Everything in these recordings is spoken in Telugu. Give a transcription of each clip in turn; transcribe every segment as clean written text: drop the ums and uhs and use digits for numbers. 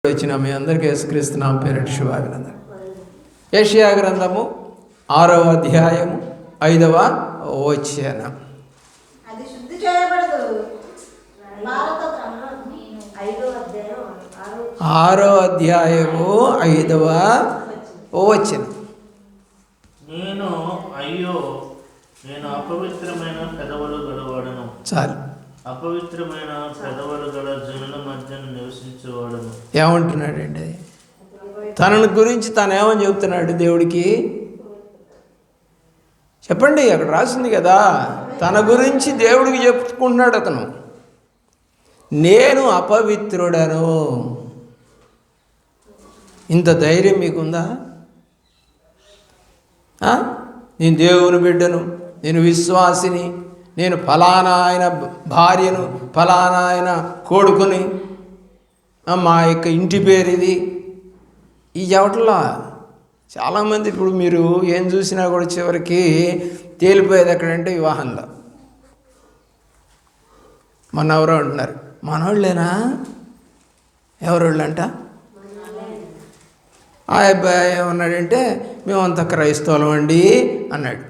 వచ్చిన మీ అందరికీ యేసుక్రీస్తు నామమున పేరిట శుభాభినందనలు. యెషయా గ్రంథము 6వ అధ్యాయము 5వ వచనం. అది శుద్ధి చేయబడదు. 6వ అధ్యాయము 5వ వచనం. నేను అపవిత్రమైన పెదవులు గలవాడను. చాలు. అపవిత్రమైన పెదవులు గల జనుల మధ్యన నివసించేవాడను. ఏమంటున్నాడండి? తనను గురించి తను ఏమని చెబుతున్నాడు దేవుడికి? చెప్పండి, అక్కడ రాసింది కదా. తన గురించి దేవుడికి చెప్పుకుంటున్నాడు అతను. నేను అపవిత్రుడను. ఇంత ధైర్యం మీకుందా? నేను దేవుని బిడ్డను, నేను విశ్వాసిని, నేను ఫలానా ఆయన భార్యను, ఫలానా ఆయన కొడుకుని, మా యొక్క ఇంటి పేరు ఇది. ఈ చెవటలా చాలామంది ఇప్పుడు మీరు ఏం చూసినా కూడా చివరికి తేలిపోయేది ఎక్కడంటే వివాహంలో. మన ఎవరో అంటున్నారు, మనోళ్ళేనా? ఎవరోళ్ళు అంట? ఆ అబ్బాయి ఏమన్నాడంటే మేమంతా క్రైస్తవులం అండి అన్నాడు.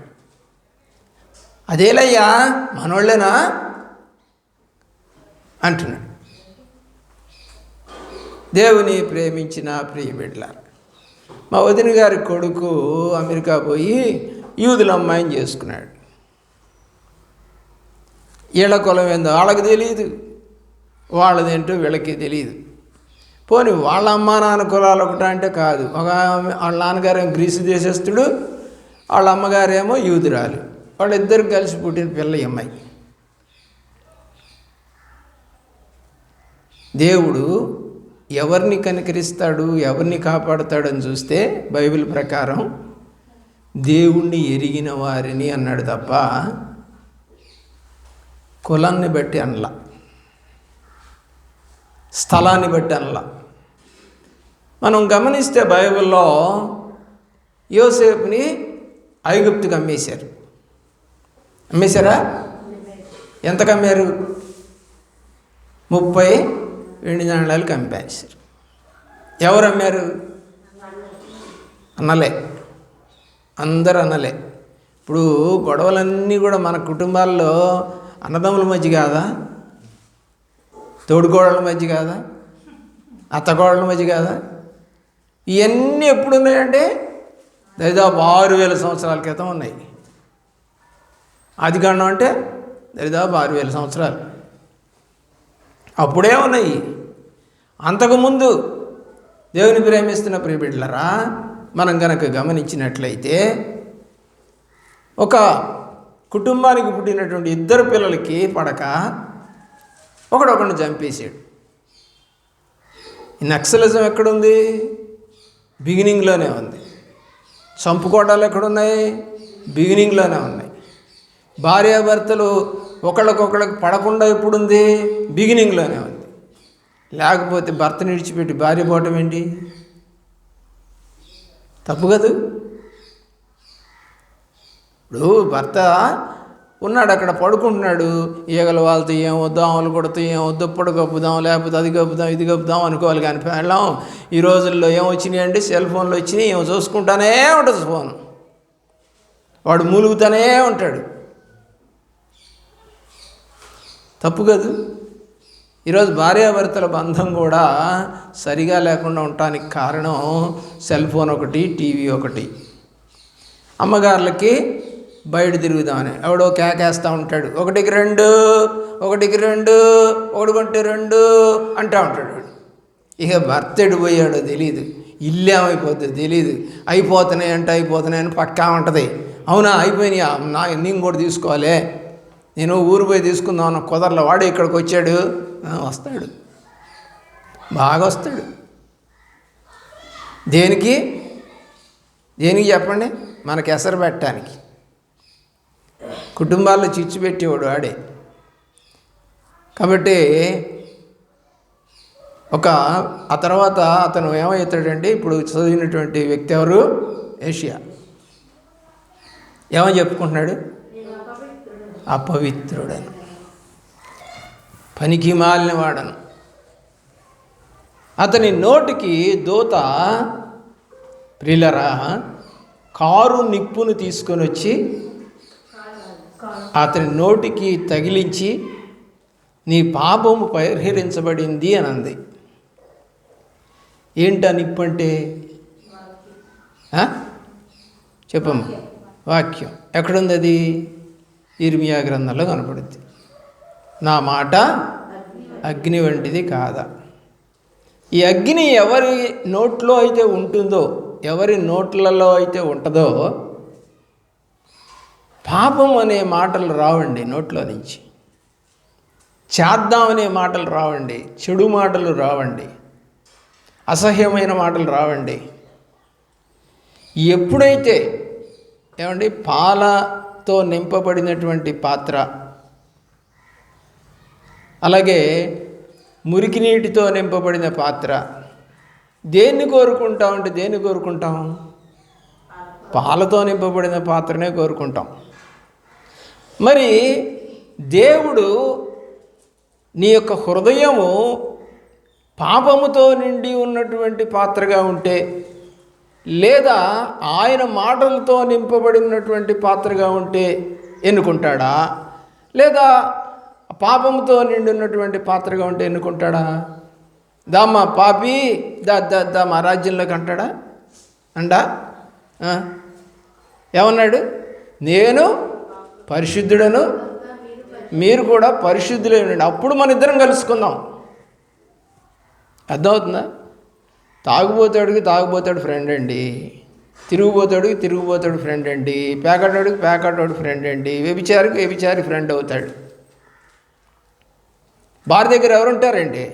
అదేలయ్యా మనోళ్ళేనా అంటున్నాడు. దేవుని ప్రేమించిన ప్రియ బిడ్డలారా, మా వదిన గారి కొడుకు అమెరికా పోయి యూదుల అమ్మాయిని చేసుకున్నాడు. వీళ్ళ కులం ఏందో వాళ్ళకి తెలియదు, వాళ్ళదేంటో వీళ్ళకి తెలియదు. పోనీ వాళ్ళ అమ్మా నాన్న కులాలు ఒకట అంటే కాదు. వాళ్ళ నాన్నగారేమో గ్రీసు దేశస్థుడు, వాళ్ళ అమ్మగారేమో యూదురాలు. వాళ్ళిద్దరు కలిసి పుట్టిన పిల్ల ఈ అమ్మాయి. దేవుడు ఎవరిని కనికరిస్తాడు, ఎవరిని కాపాడుతాడని చూస్తే బైబిల్ ప్రకారం దేవుణ్ణి ఎరిగిన వారిని అన్నాడు తప్ప కులాన్ని బట్టి అనలా, స్థలాన్ని బట్టి అనలా. మనం గమనిస్తే బైబిల్లో యోసేపుని ఐగుప్తుకి అమ్మేశారు. అమ్మేశారా? ఎంత కమ్మారు? 30 వెండి నాణాలకు అమ్మేశారు. ఎవరు అమ్మారు? అన్నలే, అందరు అన్నలే. ఇప్పుడు గొడవలన్నీ కూడా మన కుటుంబాల్లో అన్నదమ్ముల మధ్య కాదా? తోడుకోడళ్ళ మధ్య కాదా? అత్తకోడళ్ళ మధ్య కాదా? ఇవన్నీ ఎప్పుడు ఉన్నాయంటే దాదాపు 6000 సంవత్సరాల క్రితం ఉన్నాయి. ఆదికాండం అంటే దాదాపు 6000 సంవత్సరాలు అప్పుడే ఉన్నాయి. అంతకుముందు దేవుని ప్రేమిస్తున్న ప్రియబిడ్డలారా, మనం కనుక గమనించినట్లయితే ఒక కుటుంబానికి పుట్టినటువంటి 2 పిల్లలకి పడక ఒకడొకడిని చంపేశాడు. ఈ నక్సలిజం ఎక్కడుంది? బిగినింగ్లోనే ఉంది. చంపుకోవడాలు ఎక్కడున్నాయి? బిగినింగ్లోనే ఉన్నాయి. భార్యాభర్తలు ఒకళ్ళకొకళ్ళకి పడకుండా ఎప్పుడుంది? బిగినింగ్లోనే ఉంది. లేకపోతే భర్తని విడిచిపెట్టి భార్య పోవటం ఏంటి? తప్పు కదా. ఇప్పుడు భర్త ఉన్నాడు, అక్కడ పడుకుంటున్నాడు, ఈగలు వాళ్ళతో ఏమో, దోమలు కొడుతూ ఏమో, దుప్పటి కప్పుదాం, లేకపోతే అది కప్పుదాం, ఇది కప్పుదాం అనుకోవాలి. కానీ వెళ్ళాం ఈ రోజుల్లో ఏమొచ్చినాయి అంటే సెల్ ఫోన్లు వచ్చినాయి. ఏమో చూసుకుంటానే ఉంటుంది ఫోన్. వాడు మూలుగుతానే ఉంటాడు. తప్పు కాదు. ఈరోజు భార్యాభర్తల బంధం కూడా సరిగా లేకుండా ఉండటానికి కారణం సెల్ ఫోన్ ఒకటి, టీవీ ఒకటి. అమ్మగారులకి బయట తిరుగుదామని ఎవడో కేకేస్తూ ఉంటాడు, 1కి 2, 1కి 2, 1 కొంటే 2 అంటూ ఉంటాడు. ఇక భర్త ఎడిపోయాడో తెలియదు, ఇల్లు ఏమైపోతుందో తెలియదు. అయిపోతున్నాయని పక్కా ఉంటుంది. అవునా అయిపోయినాయి, నేను కూడా తీసుకోవాలి, నేను ఊరు పోయి తీసుకుందాం అన్న కుదరలో వాడు ఇక్కడికి వచ్చాడు. వస్తాడు, బాగా వస్తాడు. దేనికి చెప్పండి? మనకి ఎసరు పెట్టడానికి. కుటుంబాల్లో చిచ్చు పెట్టేవాడు వాడే. కాబట్టి ఆ తర్వాత అతను ఏమవుతాడంటే, ఇప్పుడు చదివినటువంటి వ్యక్తి ఎవరు? యెషయా ఏమని చెప్పుకుంటున్నాడు? అపవిత్రుడను, పనికి మాలిన వాడను. అతని నోటికి దూత ప్రియులరా కారు నిప్పును తీసుకొని వచ్చి అతని నోటికి తగిలించి నీ పాపము పరిహరించబడింది అని అంది. ఏంటా నిప్పు అంటే? చెప్పమ్మా. వాక్యం ఎక్కడుంది? అది ఇర్మియా గ్రంథంలో కనపడుద్ది. నా మాట అగ్ని వంటిది కాదా? ఈ అగ్ని ఎవరి నోట్లో అయితే ఉంటుందో, ఎవరి నోట్లలో అయితే ఉంటుందో, పాపం అనే మాటలు రావండి నోట్లో నుంచి. చేద్దామనే మాటలు రావండి, చెడు మాటలు రావండి, అసహ్యమైన మాటలు రావండి. ఎప్పుడైతే ఏమండి పాలతో నింపబడినటువంటి పాత్ర, అలాగే మురికి నీటితో నింపబడిన పాత్ర, దేన్ని కోరుకుంటాం అంటే దేన్ని కోరుకుంటాం? పాలతో నింపబడిన పాత్రనే కోరుకుంటాం. మరి దేవుడు నీ యొక్క హృదయము పాపముతో నిండి ఉన్నటువంటి పాత్రగా ఉంటే, లేదా ఆయన మాటలతో నింపబడినటువంటి పాత్రగా ఉంటే ఎన్నుకుంటాడా? లేదా పాపంతో నిండి ఉన్నటువంటి పాత్రగా ఉంటే ఎన్నుకుంటాడా? దామ్మా పాపి దా మా రాజ్యంలోకి అంటాడా? అండా ఏమన్నాడు? నేను పరిశుద్ధుడను, మీరు కూడా పరిశుద్ధులే ఉండండి, అప్పుడు మన ఇద్దరం కలుసుకుందాం. అర్థమవుతుందా? తాగుబోతాడు ఫ్రెండ్ అండి, తిరుగుబోతాడు ఫ్రెండ్ అండి, పేకాటోడు ఫ్రెండ్ అండి, వ్యభిచారి ఫ్రెండ్ అవుతాడు. బార్ దగ్గర ఎవరుంటారండి?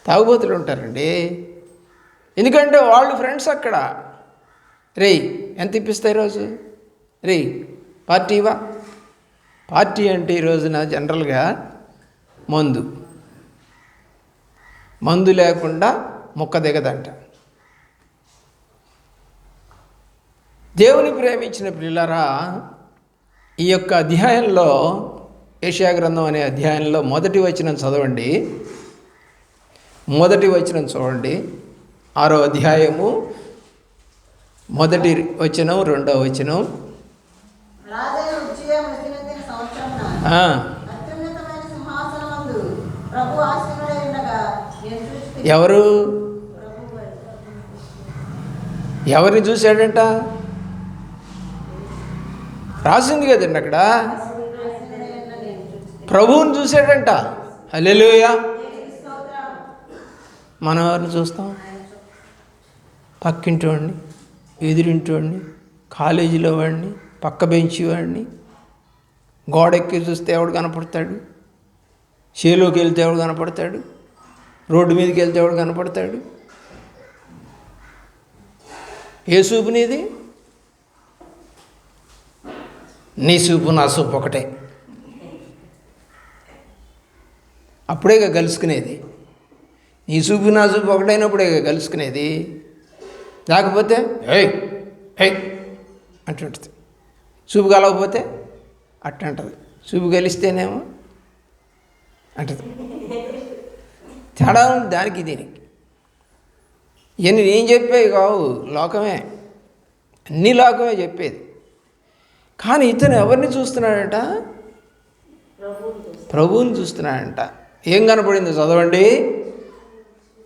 తాగుబోతులు ఉంటారండి. ఎందుకంటే వాళ్ళు ఫ్రెండ్స్ అక్కడ. రేయ్ ఎంత ఇప్పిస్తాయి ఈరోజు? రేయ్ పార్టీవా? పార్టీ అంటే ఈరోజున జనరల్గా మందు లేకుండా ముక్క దిగదంట. దేవుని ప్రేమించిన ప్రియులారా, ఈ యొక్క అధ్యాయంలో, యెషయా గ్రంథం అనే అధ్యాయంలో మొదటి వచనం చదవండి. మొదటి వచనం చూడండి. 6వ అధ్యాయము మొదటి వచనం, 2వ వచనం. ఎవరిని చూశాడంట? రాసింది కదండి అక్కడ, ప్రభువుని చూశాడంట. హల్లెలూయా. మనం ఎవరిని చూస్తాం? పక్కింటి వాడిని, ఎదురింటి వాడిని, కాలేజీలో వాడిని, పక్క బెంచి వాడిని. గోడెక్కి చూస్తే ఎవడు కనపడతాడు? చేలోకి వెళ్తే ఎవడు కనపడతాడు? రోడ్డు మీదకి వెళ్తే ఎవడు కనపడతాడు? ఏ సూపు నీది? నీ సూపు నా సూపు ఒకటే. అప్పుడే కలుసుకునేది. నీ సూపు నా సూపు ఒకటైనప్పుడే కలుసుకునేది. లేకపోతే ఏయ్ ఏయ్ అంటుంటుంది. సూపు కలవకపోతే అట్టంటది. సూపు కలిస్తేనేమో అంటది. తేడా ఉంది దానికి దీనికి. ఇవన్నీ నేను చెప్పేవి కావు, లోకమే, అన్ని లోకమే చెప్పేది. కానీ ఇతను ఎవరిని చూస్తున్నాడంట? ప్రభువుని చూస్తున్నాడంట. ఏం కనపడిందో చదవండి.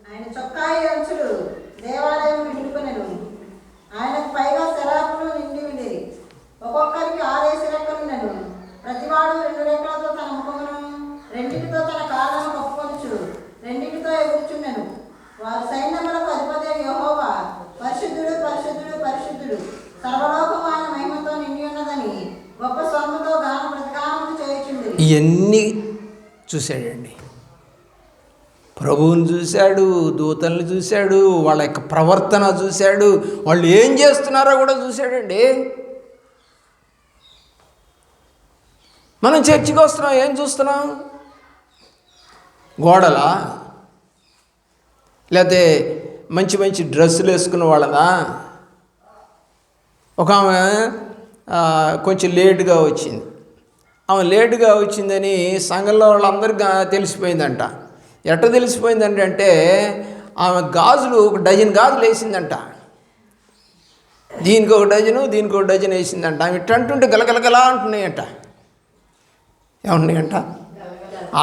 ఆయన చొక్కాయి అంచులు దేవాలయం నిండుకొనెను. ఆయనకు పైగా శరాపులు నిండి ఉండేది. ఒక్కొక్కరికి 6 రెక్కలుండెను. ప్రతివాడు 2 రెక్కలతో తన ముఖమును, 2 తన కాళ్ళను కప్పుకొనుచు, 2 ఎగురుచుండెను. వారు సైన్యములకు అధిపతి యెహోవా పరిశుద్ధుడు పరిశుద్ధుడు పరిశుద్ధుడు, సర్వలోకము ఆయన మహిమతో నిండి ఉన్నదని గొప్ప స్వరముతో ప్రతిగానములు చేయుచుంది. ఇవన్నీ చూశాడండి. ప్రభువుని చూశాడు, దూతల్ని చూశాడు, వాళ్ళ యొక్క ప్రవర్తన చూశాడు, వాళ్ళు ఏం చేస్తున్నారో కూడా చూశాడండి. మనం చర్చికి వస్తున్నాం, ఏం చూస్తున్నాం? గోడలా? లేకపోతే మంచి మంచి డ్రెస్సులు వేసుకున్న వాళ్ళనా? ఒక ఆమె కొంచెం లేటుగా వచ్చింది. ఆమె లేటుగా వచ్చిందని సంఘంలో వాళ్ళందరికీ తెలిసిపోయిందంట. ఎట్ట తెలిసిపోయిందంటే ఆమె గాజులు 1 డజన్ గాజులు వేసిందంట. దీనికి 1 డజను, దీనికి 1 డజన్ వేసిందంట. ఆమె ఇట్ట అంటుంటే గలగలగలా అంటున్నాయంట. ఏమంటున్నాయంట?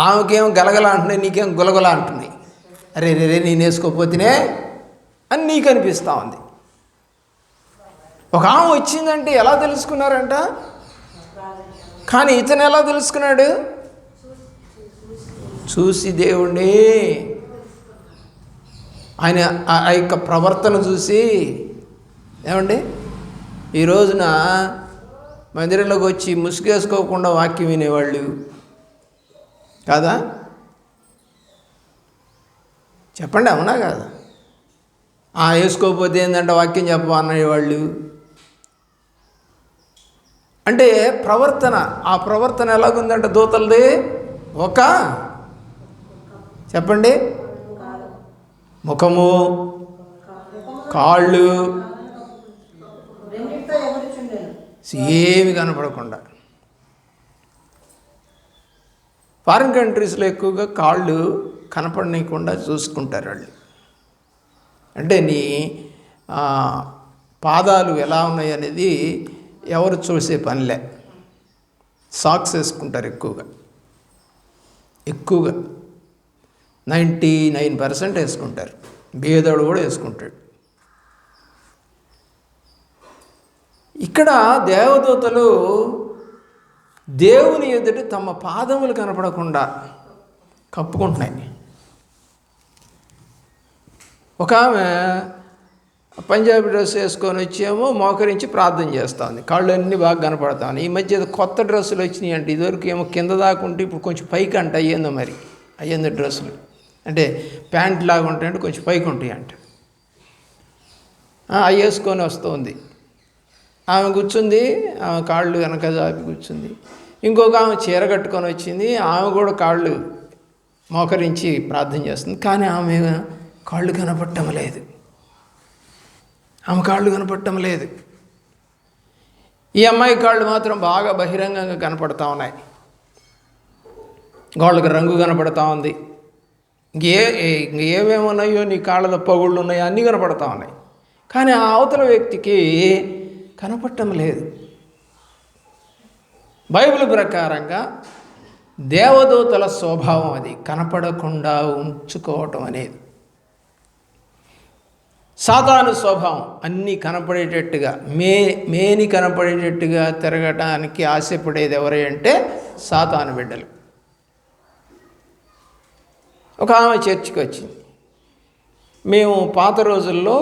ఆమెకేమో గలగల అంటున్నాయి, నీకేం గులగుల అంటున్నాయి. అరే రే నేను వేసుకోకపోతేనే అని నీకు అనిపిస్తూ ఉంది. ఒక ఆమె వచ్చిందంటే ఎలా తెలుసుకున్నారంట? కానీ ఇతను ఎలా తెలుసుకున్నాడు? చూసి దేవుణ్ణి, ఆయన ఆ యొక్క ప్రవర్తన చూసి. ఏమండి, ఈ రోజున మందిరంలోకి వచ్చి ముసుగేసుకోకుండా వాక్యం వినేవాళ్ళు కాదా? చెప్పండి, అవునా కాదా? వేసుకోకపోతే ఏంటంటే వాక్యం చెప్పవా అనేవాళ్ళు. అంటే ప్రవర్తన, ఆ ప్రవర్తన ఎలాగుందంటే దూతలది ఒక చెప్పండి, ముఖము, కాళ్ళు ఏమి కనపడకుండా. ఫారిన్ కంట్రీస్లో ఎక్కువగా కాళ్ళు కనపడనీయకుండా చూసుకుంటారు వాళ్ళు. అంటే నీ పాదాలు ఎలా ఉన్నాయి అనేది ఎవరు చూసే పనిలే. సాక్స్ వేసుకుంటారు ఎక్కువగా 99% వేసుకుంటారు. బేదోడు కూడా వేసుకుంటాడు. ఇక్కడ దేవదూతలు దేవుని ఎదుట తమ పాదములు కనపడకుండా కప్పుకుంటున్నాయి. ఒక ఆమె పంజాబీ డ్రెస్ వేసుకొని వచ్చేమో మోకరించి ప్రార్థన చేస్తూ ఉంది. కాళ్ళు అన్నీ బాగా కనపడతా ఉన్నాయి. ఈ మధ్య కొత్త డ్రెస్సులు వచ్చినాయి అంటే, ఇదివరకు ఏమో కింద దాకుంటే ఇప్పుడు కొంచెం పైకి అంట అయ్యిందో. మరి అయ్యిందో డ్రెస్సులు అంటే ప్యాంట్ లాగా ఉంటాయంటే కొంచెం పైకి ఉంటాయి అంట. అవి వేసుకొని వస్తుంది. ఆమె కూర్చుంది, ఆమె కాళ్ళు వెనక జాపి కూర్చుంది. ఇంకొక ఆమె చీర కట్టుకొని వచ్చింది. ఆమె కూడా కాళ్ళు మోకరించి ప్రార్థన చేస్తుంది. కానీ ఆమె కాళ్ళు కనపడటం లేదు. ఆమె కాళ్ళు కనపడటం లేదు. ఈ అమ్మాయి కాళ్ళు మాత్రం బాగా బహిరంగంగా కనపడతా ఉన్నాయి. గోళ్ళకి రంగు కనపడతా ఉంది. ఏమేమి ఉన్నాయో, నీ కాళ్ళలో పగుళ్ళు ఉన్నాయో అన్నీ కనపడతా ఉన్నాయి. కానీ ఆ అవతల వ్యక్తికి కనపడటం లేదు. బైబిల్ ప్రకారంగా దేవదూతల స్వభావం అది, కనపడకుండా ఉంచుకోవటం అనేది. సాతాను స్వభావం అన్నీ కనపడేటట్టుగా, మేని కనపడేటట్టుగా తిరగటానికి ఆశపడేది ఎవరు అంటే సాతాను బిడ్డలు. ఒక ఆమె చర్చికి వచ్చింది. మేము పాత రోజుల్లో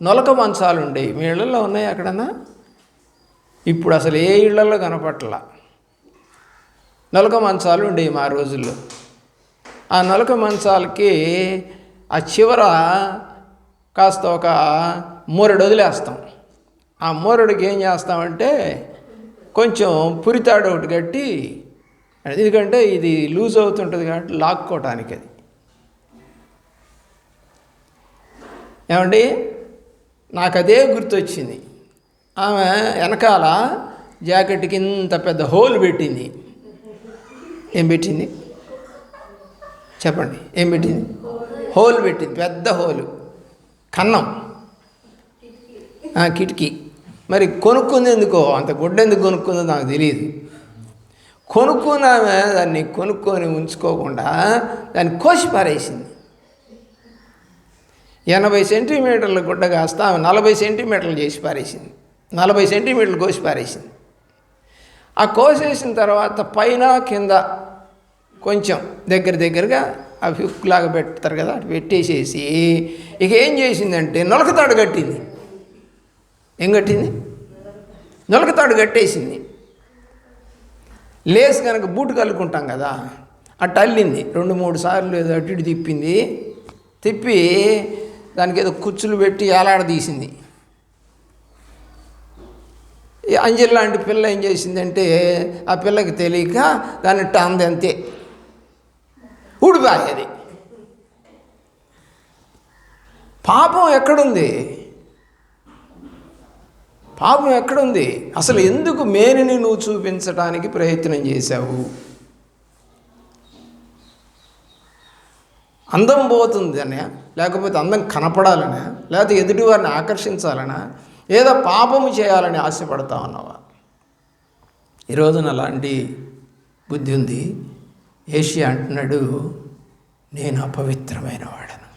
నొలక మంచాలు ఉండేవి. మీ ఇళ్లలో ఉన్నాయి అక్కడన్నా? ఇప్పుడు అసలు ఏ ఇళ్లలో కనపట్ల. నొలక మంచాలు ఉండేవి మా రోజుల్లో. ఆ నొలక మంచాలకి ఆ చివర కాస్త ఒక మూరెడు వదిలేస్తాం. ఆ మూరెడుకి ఏం చేస్తామంటే కొంచెం పురితాడు ఒకటి కట్టి, ఎందుకంటే ఇది లూజ్ అవుతుంటుంది కాబట్టి లాక్కోవటానికి. అది ఏమండి, నాకు అదే గుర్తొచ్చింది. ఆమె వెనకాల జాకెట్కి ఇంత పెద్ద హోల్ పెట్టింది. ఏం పెట్టింది చెప్పండి? ఏం పెట్టింది? హోల్ పెట్టింది, పెద్ద హోలు, కన్నం, కిటికీ. మరి కొనుక్కుంది ఎందుకో, అంత గుడ్డ ఎందుకు కొనుక్కుందో నాకు తెలియదు. కొనుక్కున్నామే దాన్ని కొనుక్కొని ఉంచుకోకుండా దాన్ని కోసి పారేసింది. 80 సెంటీమీటర్ల గుడ్డ కాస్త ఆమె 40 సెంటీమీటర్లు చేసి పారేసింది. 40 సెంటీమీటర్లు కోసి పారేసింది. ఆ కోసేసిన తర్వాత పైన కింద కొంచెం దగ్గరగా ఆ హుక్ లాగా పెడతారు కదా, అటు పెట్టేసేసి ఇక ఏం చేసిందంటే నొలకతాడు కట్టింది. ఏం కట్టింది? నొలకతాడు కట్టేసింది. లేస్ కనుక బూటు కలుపుకుంటాం కదా, అట్టు అల్లింది. 2-3 సార్లు ఏదో అటు ఇటు తిప్పి దానికి ఏదో కుచ్చులు పెట్టి ఏలాడదీసింది. అంజలి లాంటి పిల్ల ఏం చేసిందంటే ఆ పిల్లకి తెలియక దాన్ని టాంది, అంతే ఊడిపోయేది. పాపం ఎక్కడుంది? పాపం ఎక్కడుంది? అసలు ఎందుకు మేలుని నువ్వు చూపించడానికి ప్రయత్నం చేశావు? అందం పోతుందనే, లేకపోతే అందం కనపడాలనే, లేకపోతే ఎదుటివారిని ఆకర్షించాలనా, ఏదో పాపము చేయాలని ఆశపడతా ఉన్నావా? ఈరోజున అలాంటి బుద్ధి ఉంది. ఏషియా అంటున్నాడు, నేను అపవిత్రమైన వాడను.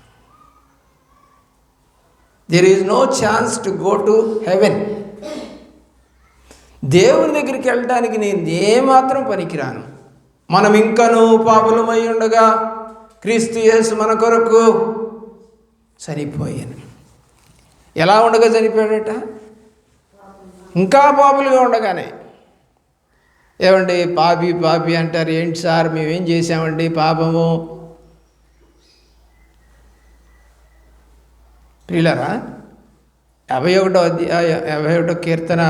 There is no chance to go to heaven. దేవుని దగ్గరికి వెళ్ళడానికి నేను ఏమాత్రం పనికిరాను. మనం ఇంకనూ పాపులమై ఉండగా క్రీస్తు యేసు మన కొరకు చనిపోయాను. ఎలా ఉండగా చనిపోయాడట? ఇంకా పాపులుగా ఉండగానే. ఏమండి పాపి పాపి అంటారు, ఏంటి సార్ మేమేం చేసామండి పాపము? ప్రియులారా, 51వ కీర్తన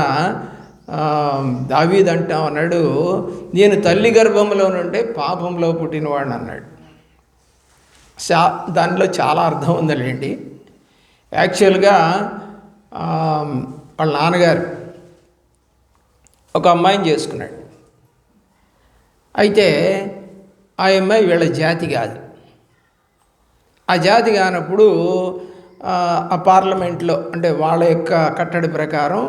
దావీదు అంటా అన్నాడు, నేను తల్లి గర్భంలో నుండి పాపంలో పుట్టినవాడిని అన్నాడు. దానిలో చాలా అర్థం ఉందండి. యాక్చువల్గా వాళ్ళ నాన్నగారు ఒక అమ్మాయిని చేసుకున్నాడు. అయితే ఆ అమ్మాయి వీళ్ళ జాతి కాదు. ఆ జాతి కానప్పుడు ఆ పార్లమెంట్లో, అంటే వాళ్ళ యొక్క కట్టడి ప్రకారం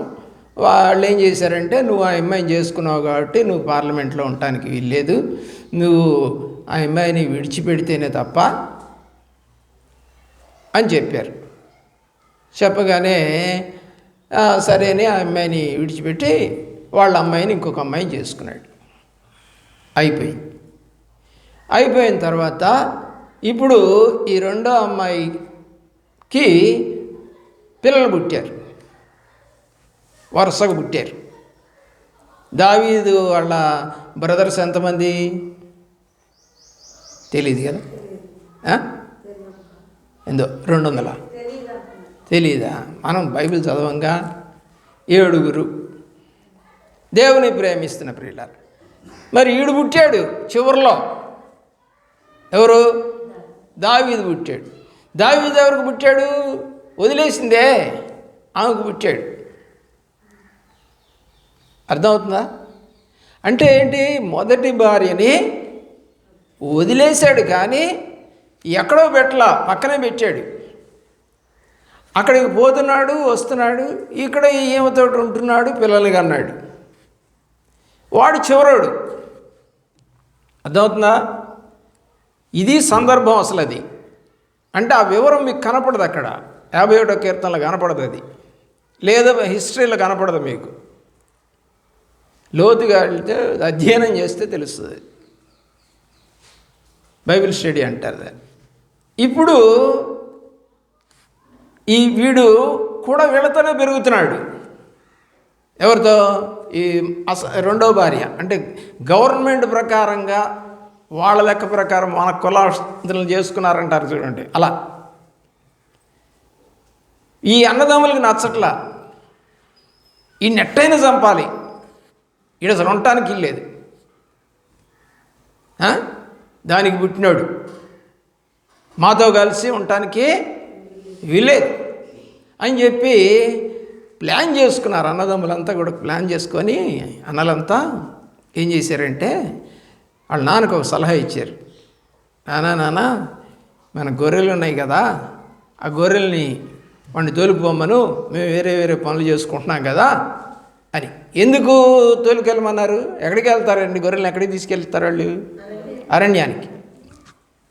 వాళ్ళు ఏం చేశారంటే, నువ్వు ఆ అమ్మాయిని చేసుకున్నావు కాబట్టి నువ్వు పార్లమెంట్లో ఉండటానికి వీల్లేదు, నువ్వు ఆ అమ్మాయిని విడిచిపెడితేనే తప్ప అని చెప్పారు. చెప్పగానే సరేనే ఆ అమ్మాయిని విడిచిపెట్టి వాళ్ళ అమ్మాయిని ఇంకొక అమ్మాయిని చేసుకున్నాడు. అయిపోయిన తర్వాత ఇప్పుడు ఈ రెండో అమ్మాయికి పిల్లలు పుట్టారు, వరుసగా పుట్టారు. దావీదు వాళ్ళ బ్రదర్స్ ఎంతమంది తెలియదు కదా? ఎందో 200 తెలీదా? మనం బైబిల్ చదవంగా 7 దేవుని ప్రేమిస్తున్న ప్రియులారు. మరి ఈడు పుట్టాడు చివరిలో. ఎవరు? దావీదు పుట్టాడు. దావీదు ఎవరికి పుట్టాడు? వదిలేసిందే ఆమెకు పుట్టాడు. అర్థమవుతుందా? అంటే ఏంటి? మొదటి భార్యని వదిలేశాడు, కానీ ఎక్కడో పెట్టలా, పక్కనే పెట్టాడు. అక్కడికి పోతున్నాడు, వస్తున్నాడు, ఇక్కడ ఈమెతో ఉంటున్నాడు, పిల్లలకి అన్నాడు. వాడు చివరోడు. అర్థమవుతుందా? ఇది సందర్భం అసలు. అది అంటే ఆ వివరం మీకు కనపడదు అక్కడ. 51వ కీర్తనలో కనపడదు అది, లేదా హిస్టరీలో కనపడదు. మీకు లోతుగా వెళ్తే అధ్యయనం చేస్తే తెలుస్తుంది. బైబిల్ స్టడీ అంటారు దాన్ని. ఇప్పుడు వీడు కూడా వీళ్ళతోనే పెరుగుతున్నాడు. ఎవరితో? ఈ రెండో భార్య. అంటే గవర్నమెంట్ ప్రకారంగా, వాళ్ళ లెక్క ప్రకారం మన కులాస్తులను చేసుకున్నారంటారు చూడండి, అలా. ఈ అన్నదమ్ములకి నచ్చట్లా, ఈ నెట్టైనా చంపాలి, ఈడ అసలు ఉండటానికి ఇల్లేదు, దానికి పుట్టినాడు, మాతో కలిసి ఉండటానికి వీలేదు అని చెప్పి ప్లాన్ చేసుకున్నారు. అన్నదమ్ములంతా కూడా ప్లాన్ చేసుకొని అన్నలంతా ఏం చేశారంటే, వాళ్ళ నాన్నకు ఒక సలహా ఇచ్చారు. నాన్న మన గొర్రెలు ఉన్నాయి కదా, ఆ గొర్రెల్ని వాడిని తోలుకుపోమ్మను, మేము వేరే వేరే పనులు చేసుకుంటున్నాం కదా అని. ఎందుకు తోలుకెళ్ళమన్నారు? ఎక్కడికి వెళ్తారండి గొర్రెల్ని? ఎక్కడికి తీసుకెళ్తారు వాళ్ళు? అరణ్యానికి.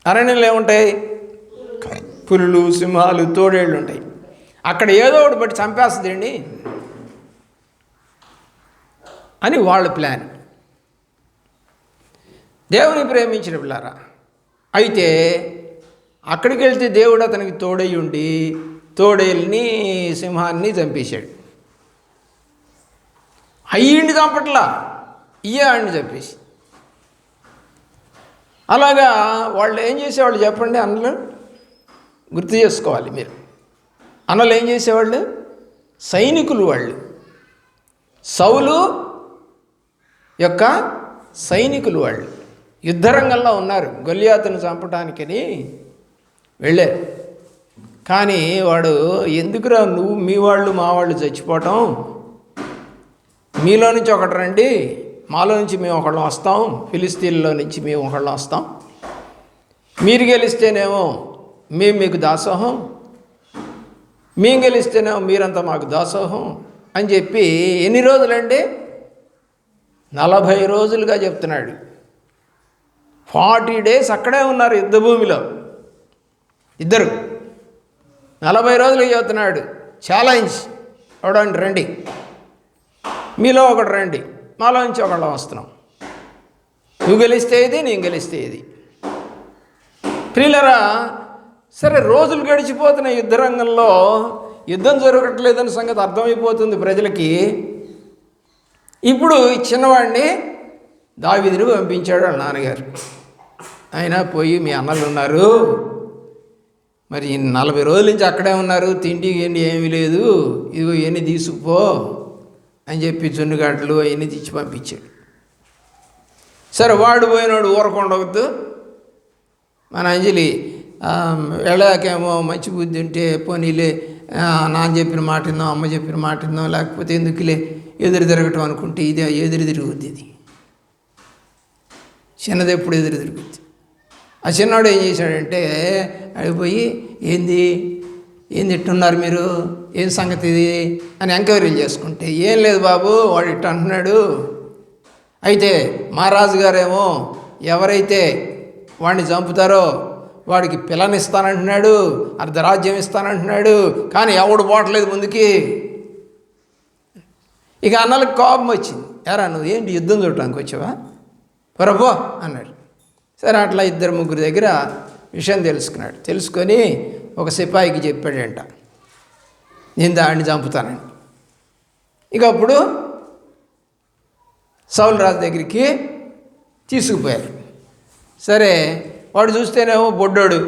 అరణ్యంలో ఏముంటాయి? పులులు, సింహాలు, తోడేళ్ళు ఉంటాయి. అక్కడ ఏదో ఒకటి బట్టి చంపేస్తుందండి అని వాళ్ళ ప్లాన్. దేవుని ప్రేమించిన పిల్లారా, అయితే అక్కడికి వెళ్తే దేవుడు అతనికి తోడై ఉండి తోడేళ్ళని, సింహాన్ని చంపేశాడు. అయ్యిండి చంపట్లా, ఆడిని చంపేసి. అలాగా వాళ్ళు ఏం చేసేవాళ్ళు చెప్పండి? అన్నలు గుర్తు చేసుకోవాలి మీరు. అన్నలు ఏం చేసేవాళ్ళు? సైనికులు వాళ్ళు. సౌలు యొక్క సైనికులు వాళ్ళు. యుద్ధరంగంలో ఉన్నారు, గొలియాతును చంపడానికని వెళ్ళారు. కానీ వాడు, ఎందుకురా నువ్వు మీ వాళ్ళు మా వాళ్ళు చచ్చిపోవటం, మీలో నుంచి ఒకటి రండి, మాలో నుంచి మేము ఒకళ్ళం వస్తాం, ఫిలిస్తీన్లో నుంచి మేము ఒకళ్ళం వస్తాం, మీరు గెలిస్తేనేమో మేము మీకు దాసోహం, మేము గెలిస్తేనేమో మీరంతా మాకు దాసోహం అని చెప్పి ఎన్ని రోజులండి? 40 రోజులుగా చెప్తున్నాడు. 40 days అక్కడే ఉన్నారు యుద్ధ భూమిలో ఇద్దరు. 40 రోజులు చెబుతున్నాడు ఛాలెంజ్. ఎవడండి రండి, మీలో ఒకడు రండి, మాలో నుంచి ఒకళ్ళం వస్తున్నాం, నువ్వు గెలిస్తే ఇది, నేను గెలిస్తే ఇది. ప్రియులరా, సరే రోజులు గడిచిపోతున్న యుద్ధ రంగంలో యుద్ధం జరగట్లేదని సంగతి అర్థమైపోతుంది ప్రజలకి. ఇప్పుడు ఈ చిన్నవాడిని దావీదుని పంపించాడు వాళ్ళ నాన్నగారు. ఆయన పోయి మీ అన్నలు ఉన్నారు, మరి 40 రోజుల నుంచి అక్కడే ఉన్నారు, తిండి ఏంటి ఏమీ లేదు, ఇదిగో ఇవన్నీ తీసుకుపో అని చెప్పి జొన్నుగడ్డలు అవన్నీ తెచ్చి పంపించాడు. సరే వాడు పోయినాడు ఊరకొండవద్దు. మన అంజలి వెళ్ళాకేమో మంచి బుద్ధి ఉంటే పోనీలే, నాన్న చెప్పిన మాట విందాం, అమ్మ చెప్పిన మాట విందాం, లేకపోతే ఎందుకులే ఎదురు తిరగటం అనుకుంటే ఇది ఎదురు తిరుగుద్ది. ఇది చిన్నది ఎప్పుడు ఎదురు తిరుగుద్ది. ఆ చిన్నవాడు ఏం చేశాడంటే అడిగిపోయి ఏంది ఇట్టున్నారు మీరు, ఏం సంగతి ఇది అని ఎంక్వైరీలు చేసుకుంటే, ఏం లేదు బాబు వాడు ఇట్టు అంటున్నాడు, అయితే మా రాజుగారేమో ఎవరైతే వాడిని చంపుతారో వాడికి పిల్లనిస్తానంటున్నాడు, అర్ధరాజ్యం ఇస్తానంటున్నాడు, కానీ ఎవడు పోవట్లేదు ముందుకి. ఇక అన్నలకు కోపం వచ్చింది. ఎరా నువ్వు ఏంటి యుద్ధం చూడటానికి వచ్చావా, పరపో అన్నాడు. సరే అట్లా 2-3 దగ్గర విషయం తెలుసుకున్నాడు. తెలుసుకొని ఒక సిపాయికి చెప్పాడంట, నేను దాన్ని చంపుతానని. ఇక అప్పుడు సౌలు రాజు దగ్గరికి తీసుకుపోయారు. సరే వాడు చూస్తేనేమో బొడ్డోడు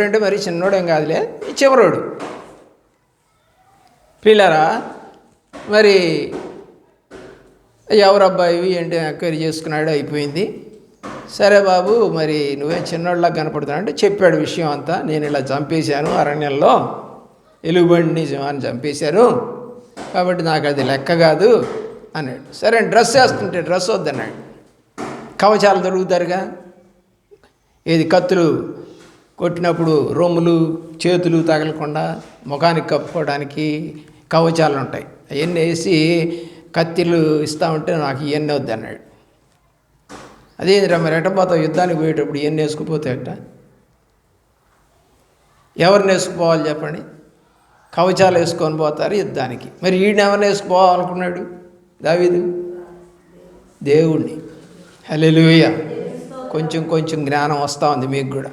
అంటే మరి చిన్నోడేం కాదులే, చివరోడు. పిల్లరా మరి ఎవరబ్బాయి ఏంటి ఎంక్వైరీ చేసుకున్నాడు, అయిపోయింది. సరే బాబు మరి నువ్వేం చిన్నోళ్ళలా కనపడుతున్నావు అంటే చెప్పాడు విషయం అంతా. నేను ఇలా చంపేశాను, అరణ్యంలో ఎలుగుబండిని సింహాన్ని చంపేశాను, కాబట్టి నాకు అది లెక్క కాదు అన్నాడు. సరే డ్రెస్ వేస్తుంటే డ్రెస్ వద్దన్నాడు. కవచాలు దొరుకుతారుగా, ఏది కత్తులు కొట్టినప్పుడు రొమ్ములు చేతులు తగలకుండా ముఖానికి కప్పుకోవడానికి కవచాలు ఉంటాయి, అవన్నీ వేసి కత్తిలు ఇస్తూ ఉంటే నాకు ఇవన్నీ వద్దన్నాడు. అదేంద్రా మరి ఎట్టపోతావు యుద్ధానికి పోయేటప్పుడు ఇవన్నీ వేసుకుపోతే ఎట్ట, ఎవరిని వేసుకుపోవాలి చెప్పండి? కవచాలు వేసుకొని పోతారు యుద్ధానికి. మరి ఈయన ఎవరిని వేసుకుపోవాలనుకున్నాడు దావీదు? దేవుణ్ణి. హల్లెలూయా. కొంచెం జ్ఞానం వస్తూ ఉంది మీకు కూడా.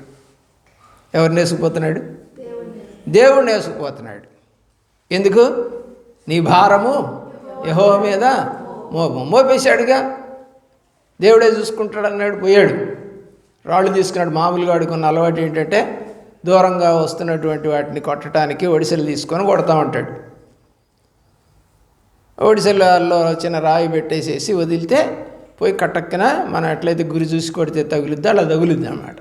ఎవరిని వేసుకుపోతున్నాడు? దేవుణ్ణి వేసుకుపోతున్నాడు. ఎందుకు? నీ భారము యెహోవా మీద మోపేశాడుగా, దేవుడే చూసుకుంటాడు అన్నాడు. పోయాడు, రాళ్ళు తీసుకున్నాడు. మామూలుగా ఆడుకున్న అలవాటు ఏంటంటే దూరంగా వస్తున్నటువంటి వాటిని కొట్టడానికి ఒడిసెలు తీసుకొని కొడతా ఉంటాడు. ఒడిసెల్లో చిన్న రాయి పెట్టేసేసి వదిలితే పోయి కట్టక్కన మనం ఎట్లయితే గురి చూసి కొడితే తగులుద్ది అలా తగులుద్ది అన్నమాట.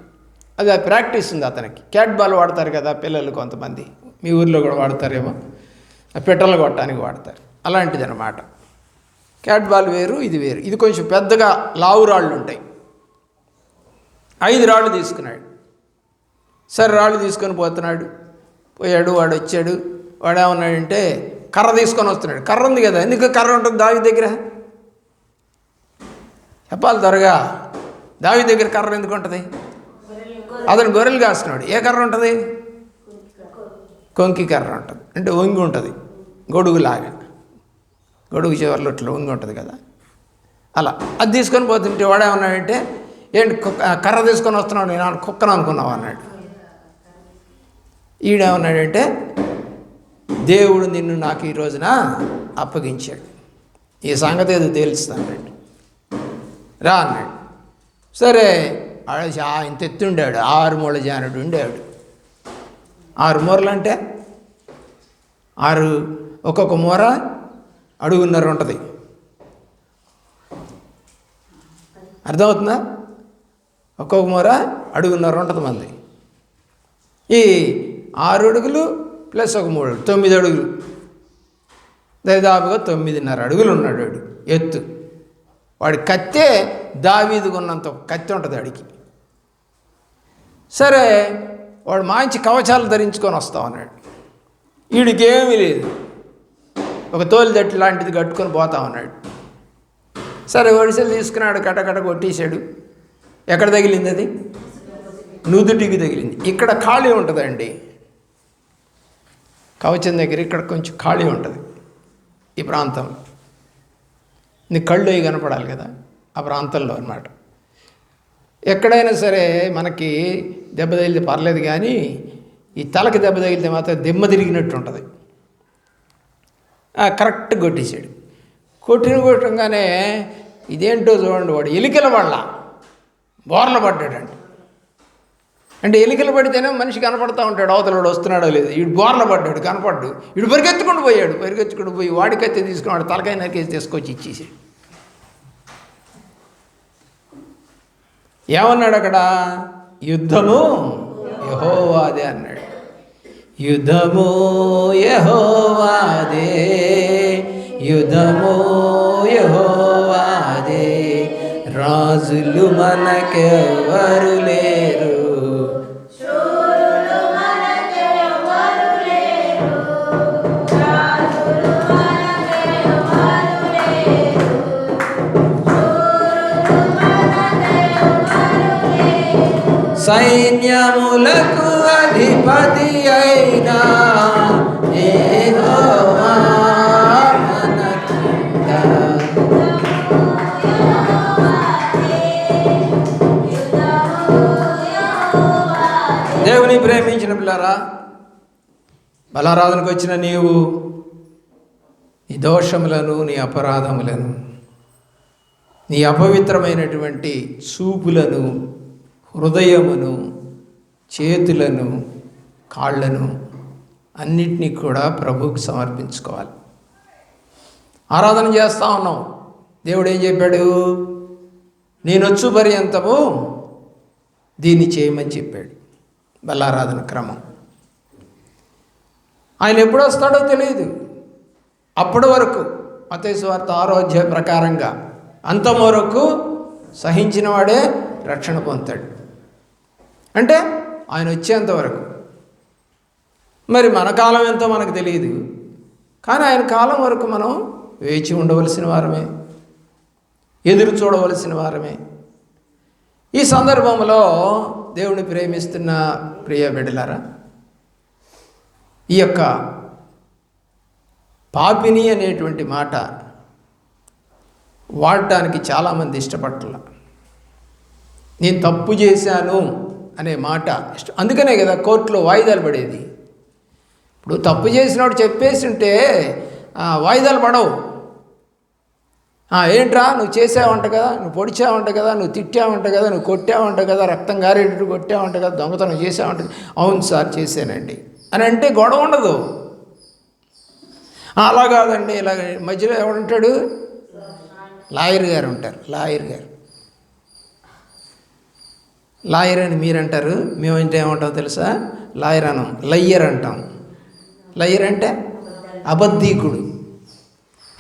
అది ఆ ప్రాక్టీస్ ఉంది అతనికి. క్యాట్ బాల్ వాడతారు కదా పిల్లలు కొంతమంది, మీ ఊర్లో కూడా వాడతారేమో, ఆ పిట్టలు కొట్టడానికి వాడతారు, అలాంటిది అన్నమాట. క్యాట్ బాల్ వేరు, ఇది వేరు. ఇది కొంచెం పెద్దగా లావు రాళ్ళు ఉంటాయి. 5 రాళ్ళు తీసుకున్నాడు. సరే రాళ్ళు తీసుకొని పోతున్నాడు. పోయాడు, వాడు వచ్చాడు. వాడు ఏమన్నాడంటే కర్ర తీసుకొని వస్తున్నాడు. కర్ర ఉంది కదా, ఎందుకు కర్ర ఉంటుంది దావీదు దగ్గర? చెప్పాలి త్వరగా. దావీదు దగ్గర కర్ర ఎందుకు ఉంటుంది? అతను గొర్రెలు కాస్తున్నాడు. ఏ కర్ర ఉంటుంది? కొంకి కర్ర ఉంటుంది, అంటే వంగి ఉంటుంది, గొడుగులాగా. గొడుగు చివర్లో ఇట్లా వంగి ఉంటుంది కదా, అలా. అది తీసుకొని పోతుంటే వాడేమన్నాడంటే ఏంటి కర్ర తీసుకొని వస్తున్నాడు, నేను కుక్కను అనుకున్నావు అన్నాడు. ఈడేమన్నాడంటే దేవుడు నిన్ను నాకు ఈ రోజున అప్పగించాడు, ఈ సంగతి ఏదో తేలుస్తాడు, రా అన్నాడు. సరే ఇంత ఎత్తుండాడు, 6 మూల జానుడు ఉండేవాడు. 6 మూరలు అంటే 6, ఒక్కొక్క మూర అడుగున్నర ఉంటుంది. అర్థమవుతుందా? ఒక్కొక్క మూర అడుగున్నర ఉంటుంది మంది. ఈ 6 అడుగులు ప్లస్ ఒక 3 9 అడుగులు. దాదాపుగా 9.5 అడుగులు ఉన్నాడు వాడు ఎత్తు. వాడి కత్తే దావీదుకున్నంత కత్తి ఉంటుంది వాడికి. సరే వాడు మంచి కవచాలు ధరించుకొని వస్తా ఉన్నాడు. వీడికేమీ లేదు, ఒక తోలుదట్టు లాంటిది కట్టుకొని పోతా ఉన్నాడు. సరే ఒడిసెలు తీసుకున్నాడు, కటకట కొట్టేశాడు. ఎక్కడ తగిలింది అది? నుదుటికి తగిలింది. ఇక్కడ ఖాళీ ఉంటుందండి కవచం దగ్గర, ఇక్కడ కొంచెం ఖాళీ ఉంటుంది ఈ ప్రాంతంలో. నీ కళ్ళు అవి కనపడాలి కదా, ఆ ప్రాంతంలో అన్నమాట. ఎక్కడైనా సరే మనకి దెబ్బ తగిలితే పర్లేదు, కానీ ఈ తలకి దెబ్బ తగిలితే మాత్రం దిమ్మ తిరిగినట్టు ఉంటుంది. కరెక్ట్ కొట్టేశాడు. కొట్టంగానే ఇదేంటో చూడండి, వాడు ఎలికల వాళ్ళ బోర్ల పడ్డాడండి. అంటే ఎలికలు పడితేనే మనిషి కనపడతా ఉంటాడు, అవతలవాడు వస్తున్నాడో లేదు. వీడు బోర్ల పడ్డాడు, కనపడ్డు. వీడు పరిగెత్తుకుంటూ పోయి వాడికైతే తీసుకున్నాడు, తలకాయ నరికేసి తీసుకొచ్చి ఇచ్చేసాడు. ఏమన్నాడు అక్కడ? యుద్ధము యెహోవాదే అన్నాడు. యుద్ధము యెహోవాదే, యుద్ధము యెహోవాదే, రాజులు మనకెవరు లేరు, సైన్యములకు అధిపతి అయినా యెహోవా మనకింద. దేవుని ప్రేమించిన పిల్లారా, బలారాధనకు వచ్చిన నీవు నీ దోషములను, నీ అపరాధములను, నీ అపవిత్రమైనటువంటి చూపులను, హృదయమును, చేతులను, కాళ్ళను అన్నిటినీ కూడా ప్రభువుకు సమర్పించుకోవాలి. ఆరాధన చేస్తూ ఉన్నాం. దేవుడు ఏం చెప్పాడు? నేనొచ్చు పర్యంతము దీన్ని చేయమని చెప్పాడు. బలారాధన క్రమం. ఆయన ఎప్పుడు వస్తాడో తెలియదు. అప్పటి వరకు మత్తయి సువార్త 6వ అధ్యాయం ప్రకారంగా అంతం వరకు సహించిన వాడే రక్షణ పొందుతాడు. అంటే ఆయన వచ్చేంత వరకు. మరి మన కాలం ఎంతో మనకు తెలియదు, కానీ ఆయన కాలం వరకు మనం వేచి ఉండవలసిన వారమే, ఎదురు చూడవలసిన వారమే. ఈ సందర్భంలో దేవుని ప్రేమిస్తున్న ప్రియ బిడ్డలారా, ఈ యొక్క పాపిని అనేటువంటి మాట వాడటానికి చాలామంది ఇష్టపడట్ల. నేను తప్పు చేశాను అనే మాట ఇష్టం. అందుకనే కదా కోర్టులో వాయిదాలు పడేది. ఇప్పుడు తప్పు చేసినవాడు చెప్పేసి ఉంటే వాయిదాలు పడవు. ఏంట్రా నువ్వు చేసావంట కదా, నువ్వు పొడిచావంట కదా, నువ్వు తిట్టావంట కదా, నువ్వు కొట్టావంట కదా, రక్తం గారేటట్టు కొట్టావంట కదా, దొంగతనం చేసావంట. అవును సార్ చేశానండి అని అంటే గొడవ ఉండదు. అలా కాదండి, ఇలాగ మధ్యలో ఎవడుంటాడు? లాయర్ గారు ఉంటారు. లాయర్ అని మీరంటారు, మేమంటే ఏమంటాం తెలుసా? లాయర్ అనం, లయ్యర్ అంటాం. లయ్యర్ అంటే అబద్ధీకుడు.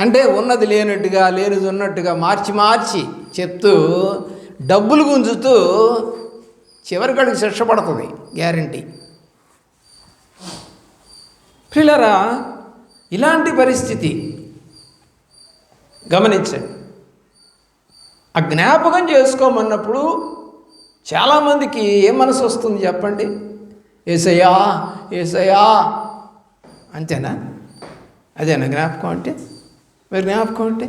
అంటే ఉన్నది లేనట్టుగా, లేనిది ఉన్నట్టుగా మార్చి చెప్తూ డబ్బులు గుంజుతూ చివరికడికి శిక్ష పడుతుంది గ్యారంటీ. ప్రియులారా, ఇలాంటి పరిస్థితి గమనించండి. ఆ జ్ఞాపకం చేసుకోమన్నప్పుడు చాలామందికి ఏం మనసు వస్తుంది చెప్పండి? యేసయ్యా యేసయ్యా అంతేనా? అదేనా జ్ఞాపకం అంటే? మరి జ్ఞాపకం అంటే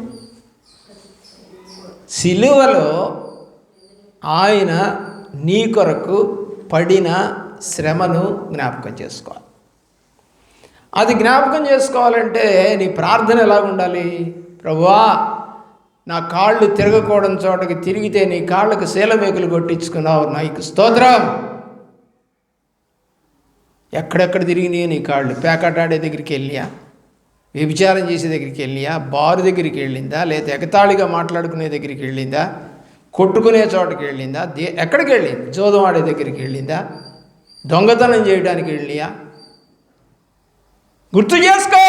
సిలువలో ఆయన నీ కొరకు పడిన శ్రమను జ్ఞాపకం చేసుకోవాలి. అది జ్ఞాపకం చేసుకోవాలంటే నీ ప్రార్థన ఎలా ఉండాలి? ప్రభువా, నా కాళ్ళు తిరగకూడని చోటకి తిరిగితే నీ కాళ్ళకు శీలమేకులు కొట్టించుకున్నావు, నీకు స్తోత్రం. ఎక్కడెక్కడ తిరిగినాయి నీ కాళ్ళు? పేకాటాడే దగ్గరికి వెళ్ళియా, వ్యభిచారం చేసే దగ్గరికి వెళ్ళియా, బారు దగ్గరికి వెళ్ళిందా, లేదా ఎగతాళిగా మాట్లాడుకునే దగ్గరికి వెళ్ళిందా, కొట్టుకునే చోటకి వెళ్ళిందా, ఎక్కడికి వెళ్ళింది? జోదం ఆడే దగ్గరికి వెళ్ళిందా, దొంగతనం చేయడానికి వెళ్ళియా? గుర్తు చేసుకో.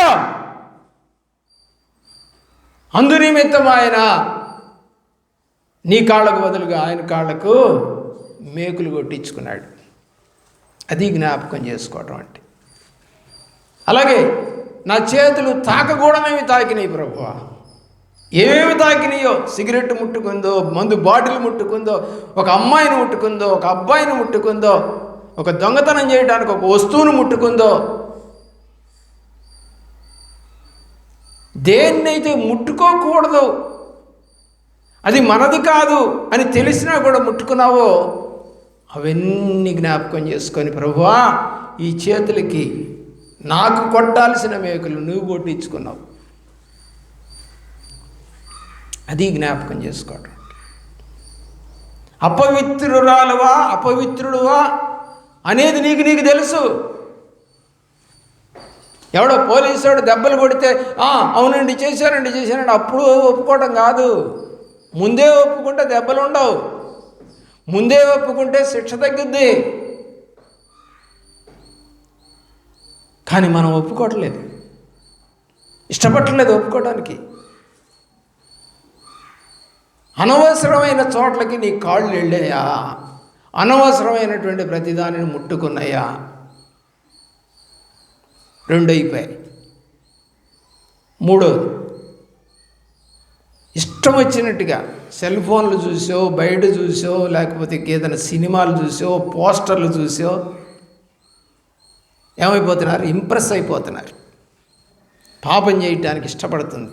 అందునిమిత్తం ఆయన నీ కాళ్ళకు బదులుగా ఆయన కాళ్ళకు మేకులు కొట్టించుకున్నాడు. అది జ్ఞాపకం చేసుకోవటం అంటే. అలాగే నా చేతులు తాకకూడనేవి తాకినాయి ప్రభువా. ఏమేమి తాకినాయో, సిగరెట్ ముట్టుకుందో, మందు బాటిల్ ముట్టుకుందో, ఒక అమ్మాయిని ముట్టుకుందో, ఒక అబ్బాయిని ముట్టుకుందో, ఒక దొంగతనం చేయడానికి ఒక వస్తువును ముట్టుకుందో, దేన్నైతే ముట్టుకోకూడదు, అది మనది కాదు అని తెలిసినా కూడా ముట్టుకున్నావో అవన్నీ జ్ఞాపకం చేసుకొని ప్రభువా ఈ చేతులకి నాకు కొట్టాల్సిన మేకులు నువ్వు కొట్టించుకున్నావు. అది జ్ఞాపకం చేసుకోవడం. అపవిత్రురాలువా అపవిత్రుడువా అనేది నీకు తెలుసు. ఎవడో పోలీసుడు దెబ్బలు కొడితే అవునండి చేశానండి అప్పుడు ఒప్పుకోవడం కాదు. ముందే ఒప్పుకుంటే దెబ్బలు ఉండవు, ముందే ఒప్పుకుంటే శిక్ష తగ్గుద్ది. కానీ మనం ఒప్పుకోవట్లేదు, ఇష్టపడట్లేదు ఒప్పుకోవడానికి. అనవసరమైన చోట్లకి నీ కాళ్ళు వెళ్ళాయా, అనవసరమైనటువంటి ప్రతిదానిని ముట్టుకున్నాయా, రెండు అయిపోయాయి. మూడోది, ఇష్టం వచ్చినట్టుగా సెల్ ఫోన్లు చూసో, బయట చూసో, లేకపోతే ఏదైనా సినిమాలు చూసో, పోస్టర్లు చూసో ఏమైపోతున్నారు, ఇంప్రెస్ అయిపోతున్నారు. పాపం చేయటానికి ఇష్టపడుతుంది.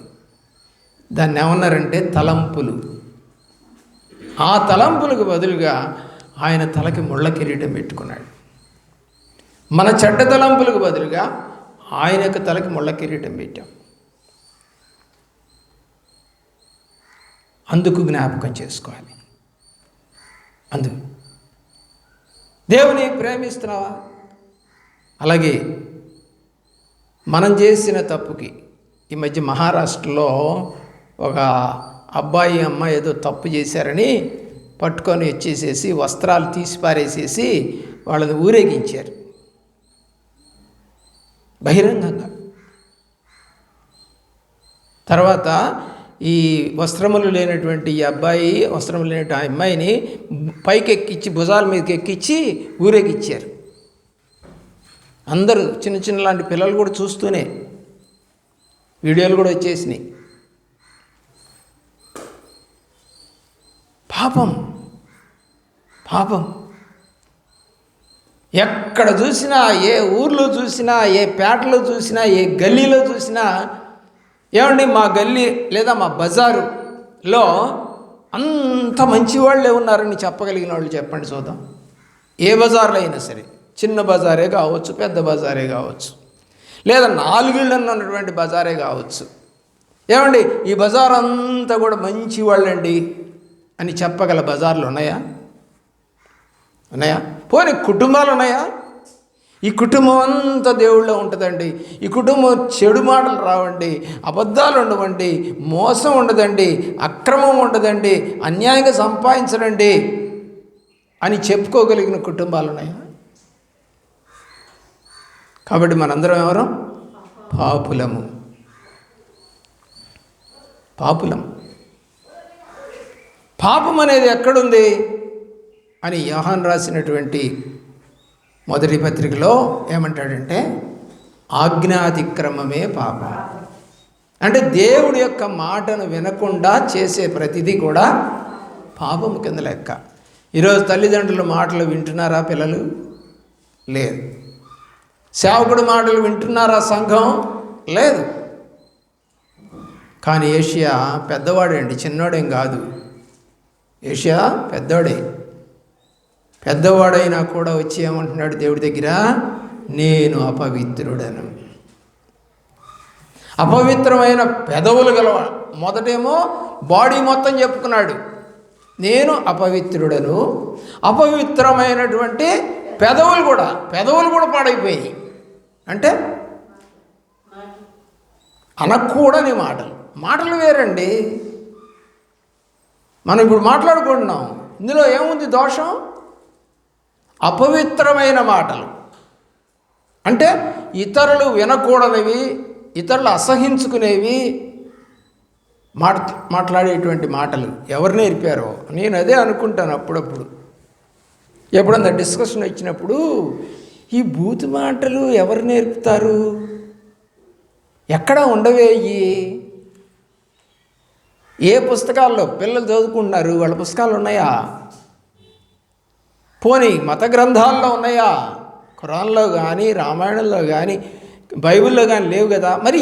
దాన్ని ఏమన్నారంటే తలంపులు. ఆ తలంపులకు బదులుగా ఆయన తలకి ముళ్ళ కిరీటం పెట్టుకున్నాడు. మన చెడ్డ తలంపులకు బదులుగా ఆయన యొక్క తలకి ముళ్ళ కిరీటం పెట్టాం. అందుకు జ్ఞాపకం చేసుకోవాలి. అందుకు దేవుని ప్రేమిస్తున్నావా? అలాగే మనం చేసిన తప్పుకి ఈ మధ్య మహారాష్ట్రలో ఒక అబ్బాయి అమ్మాయి ఏదో తప్పు చేశారని పట్టుకొని వచ్చేసేసి వస్త్రాలు తీసి పారేసేసి వాళ్ళని ఊరేగించారు బహిరంగంగా. తర్వాత ఈ వస్త్రములు లేనటువంటి ఈ అబ్బాయి, వస్త్రములు లేనటువంటి ఆ అమ్మాయిని పైకి ఎక్కించి, భుజాల మీదకి ఎక్కించి ఊరేగిచ్చారు. అందరూ చిన్న చిన్న లాంటి పిల్లలు కూడా చూస్తూనే వీడియోలు కూడా వచ్చేసినాయి. పాపం పాపం. ఎక్కడ చూసినా, ఏ ఊర్లో చూసినా, ఏ పేటలో చూసినా, ఏ గల్లీలో చూసినా, ఏమండి మా గల్లీ లేదా మా బజారులో అంత మంచివాళ్ళే ఉన్నారని చెప్పగలిగిన వాళ్ళు చెప్పండి చూద్దాం. ఏ బజార్లో అయినా సరే, చిన్న బజారే కావచ్చు, పెద్ద బజారే కావచ్చు, లేదా 4 ఇళ్ళన్న ఉన్నటువంటి బజారే కావచ్చు. ఏమండి ఈ బజార్ అంతా కూడా మంచి వాళ్ళండి అని చెప్పగల బజార్లు ఉన్నాయా? ఉన్నాయా? పోనీ కుటుంబాలు ఉన్నాయా? ఈ కుటుంబం అంతా దేవుళ్ళో ఉంటుందండి, ఈ కుటుంబం చెడు మాటలు రావండి, అబద్ధాలు ఉండవండి, మోసం ఉండదండి, అక్రమం ఉండదండి, అన్యాయంగా సంపాదించడండి అని చెప్పుకోగలిగిన కుటుంబాలు ఉన్నాయా? కాబట్టి మనందరం ఎవరు? పాపులము. పాపులం. పాపం అనేది ఎక్కడుంది అని యోహాను రాసినటువంటి మొదటి పత్రికలో ఏమంటాడంటే ఆజ్ఞాతిక్రమమే పాపం. అంటే దేవుడి యొక్క మాటను వినకుండా చేసే ప్రతిదీ కూడా పాపము కింద లెక్క. ఈరోజు తల్లిదండ్రుల మాటలు వింటున్నారా పిల్లలు? లేదు. సేవకుడి మాటలు వింటున్నారా సంఘం? లేదు. కానీ ఏషియా పెద్దవాడే అండి, చిన్నోడేం కాదు. ఏషియా పెద్దోడే. పెద్దవాడైనా కూడా వచ్చి ఏమంటున్నాడు దేవుడి దగ్గర? నేను అపవిత్రుడను. అపవిత్రమైన పెదవులు గలవాడు. మొదటేమో బాడీ మొత్తం చెప్పుకున్నాడు, నేను అపవిత్రుడను. అపవిత్రమైనటువంటి పెదవులు కూడా పాడైపోయాయి. అంటే అనకూడని మాటలు వేరండి. మనం ఇప్పుడు మాట్లాడుకుంటున్నాం, ఇందులో ఏముంది దోషం? అపవిత్రమైన మాటలు అంటే ఇతరులు వినకూడనివి, ఇతరులు అసహించుకునేవి, మాట్లాడేటువంటి మాటలు ఎవరు నేర్పారో నేను అదే అనుకుంటాను అప్పుడప్పుడు. ఎప్పుడన్నా డిస్కషన్ వచ్చినప్పుడు ఈ బూతు మాటలు ఎవరు నేర్పుతారు? ఎక్కడా ఉండవే ఇవి. ఏ పుస్తకాల్లో పిల్లలు చదువుకుంటున్నారు? వాళ్ళ పుస్తకాలు ఉన్నాయా? పోనీ మత గ్రంథాల్లో ఉన్నాయా? ఖురాన్లో కానీ, రామాయణంలో కానీ, బైబిల్లో కానీ లేవు కదా. మరి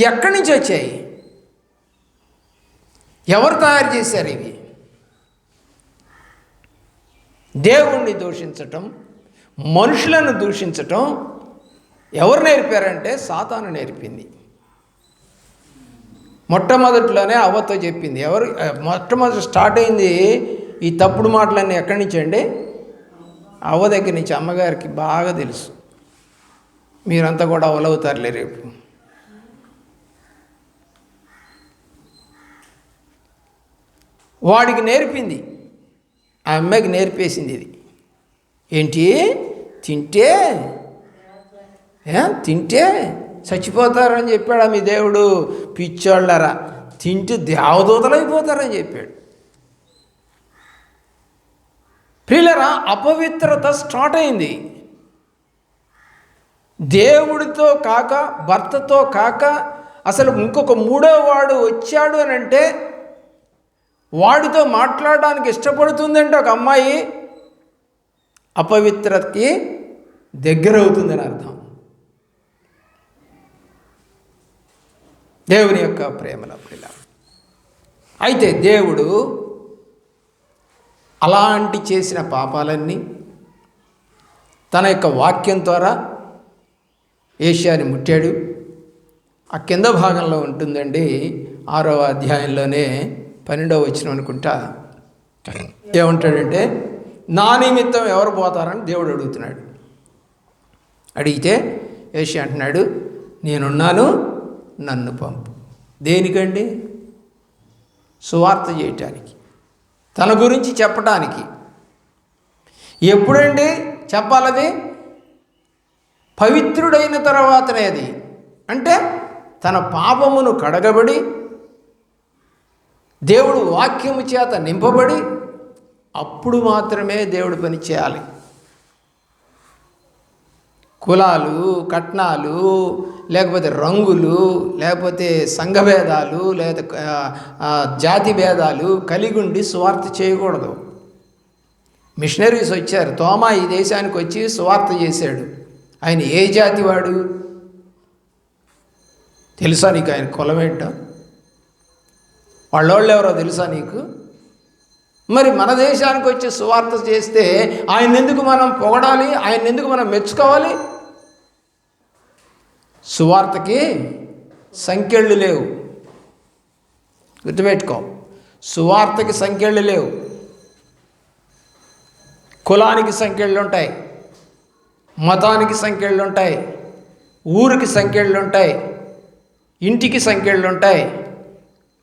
ఎక్కడి నుంచి వచ్చాయి? ఎవరు తయారు చేశారు ఇవి? దేవుణ్ణి దూషించటం, మనుషులను దూషించటం ఎవరు నేర్పారంటే సాతాను నేర్పింది. మొట్టమొదట్లోనే అవ్వతో చెప్పింది. మొట్టమొదటి స్టార్ట్ అయింది ఈ తప్పుడు మాటలన్నీ ఎక్కడి నుంచి అండి? అవ్వ దగ్గర నుంచి. అమ్మగారికి బాగా తెలుసు. మీరంతా కూడా అవ్వలవుతారులే రేపు. వాడికి నేర్పింది, ఆ అమ్మాయికి నేర్పేసింది ఇది. ఏంటి? తింటే చచ్చిపోతారని చెప్పాడా మీ దేవుడు? పిచ్చోళ్ళరా, తింటే దేవదూతలు అయిపోతారని చెప్పాడు. ప్రియులరా, అపవిత్రత స్టార్ట్ అయింది. దేవుడితో కాక, భర్తతో కాక, అసలు ఇంకొక మూడో వాడు వచ్చాడు అని అంటే వాడితో మాట్లాడడానికి ఇష్టపడుతుందంటే ఒక అమ్మాయి అపవిత్రతకి దగ్గర అవుతుందని అర్థం. దేవుని యొక్క ప్రేమల ప్రియుల. అయితే దేవుడు అలాంటి చేసిన పాపాలన్నీ తన యొక్క వాక్యం ద్వారా ఏషియాని ముట్టాడు. ఆ కింద భాగంలో ఉంటుందండి, 6వ అధ్యాయంలోనే 12వ వచనం అనుకుంటా. ఏమంటాడంటే, నా నిమిత్తం ఎవరు పోతారని దేవుడు అడుగుతున్నాడు. అడిగితే ఏషియా అంటున్నాడు, నేనున్నాను, నన్ను పంపు. దేనికండి? సువార్త చేయటానికి, తన గురించి చెప్పటానికి. ఎప్పుడండి చెప్పాలది? పవిత్రుడైన తర్వాతనే. అది అంటే తన పాపమును కడగబడి, దేవుడు వాక్యము చేత నింపబడి, అప్పుడు మాత్రమే దేవుడు పని చేయాలి. కులాలు, కట్నాలు, లేకపోతే రంగులు, లేకపోతే సంఘభేదాలు, లేదా జాతి భేదాలు కలిగుండి సువార్త చేయకూడదు. మిషనరీస్ వచ్చారు. తోమా ఈ దేశానికి వచ్చి సువార్త చేశాడు. ఆయన ఏ జాతి వాడు? తెలుసా నీకు ఆయన కులమేంటో? వాళ్ళోళ్ళు ఎవరో తెలుసా నీకు? మరి మన దేశానికి వచ్చి సువార్త చేస్తే ఆయన ఎందుకు మనం పొగడాలి? ఆయన ఎందుకు మనం మెచ్చుకోవాలి? సువార్తకి సంఖ్యళ్ళు లేవు, గుర్తుపెట్టుకో. సువార్తకి సంఖ్యళ్ళు లేవు. కులానికి సంఖ్యళ్ళు ఉంటాయి, మతానికి సంఖ్యళ్ళు ఉంటాయి, ఊరికి సంఖ్యళ్ళు ఉంటాయి, ఇంటికి సంఖ్యళ్ళు ఉంటాయి.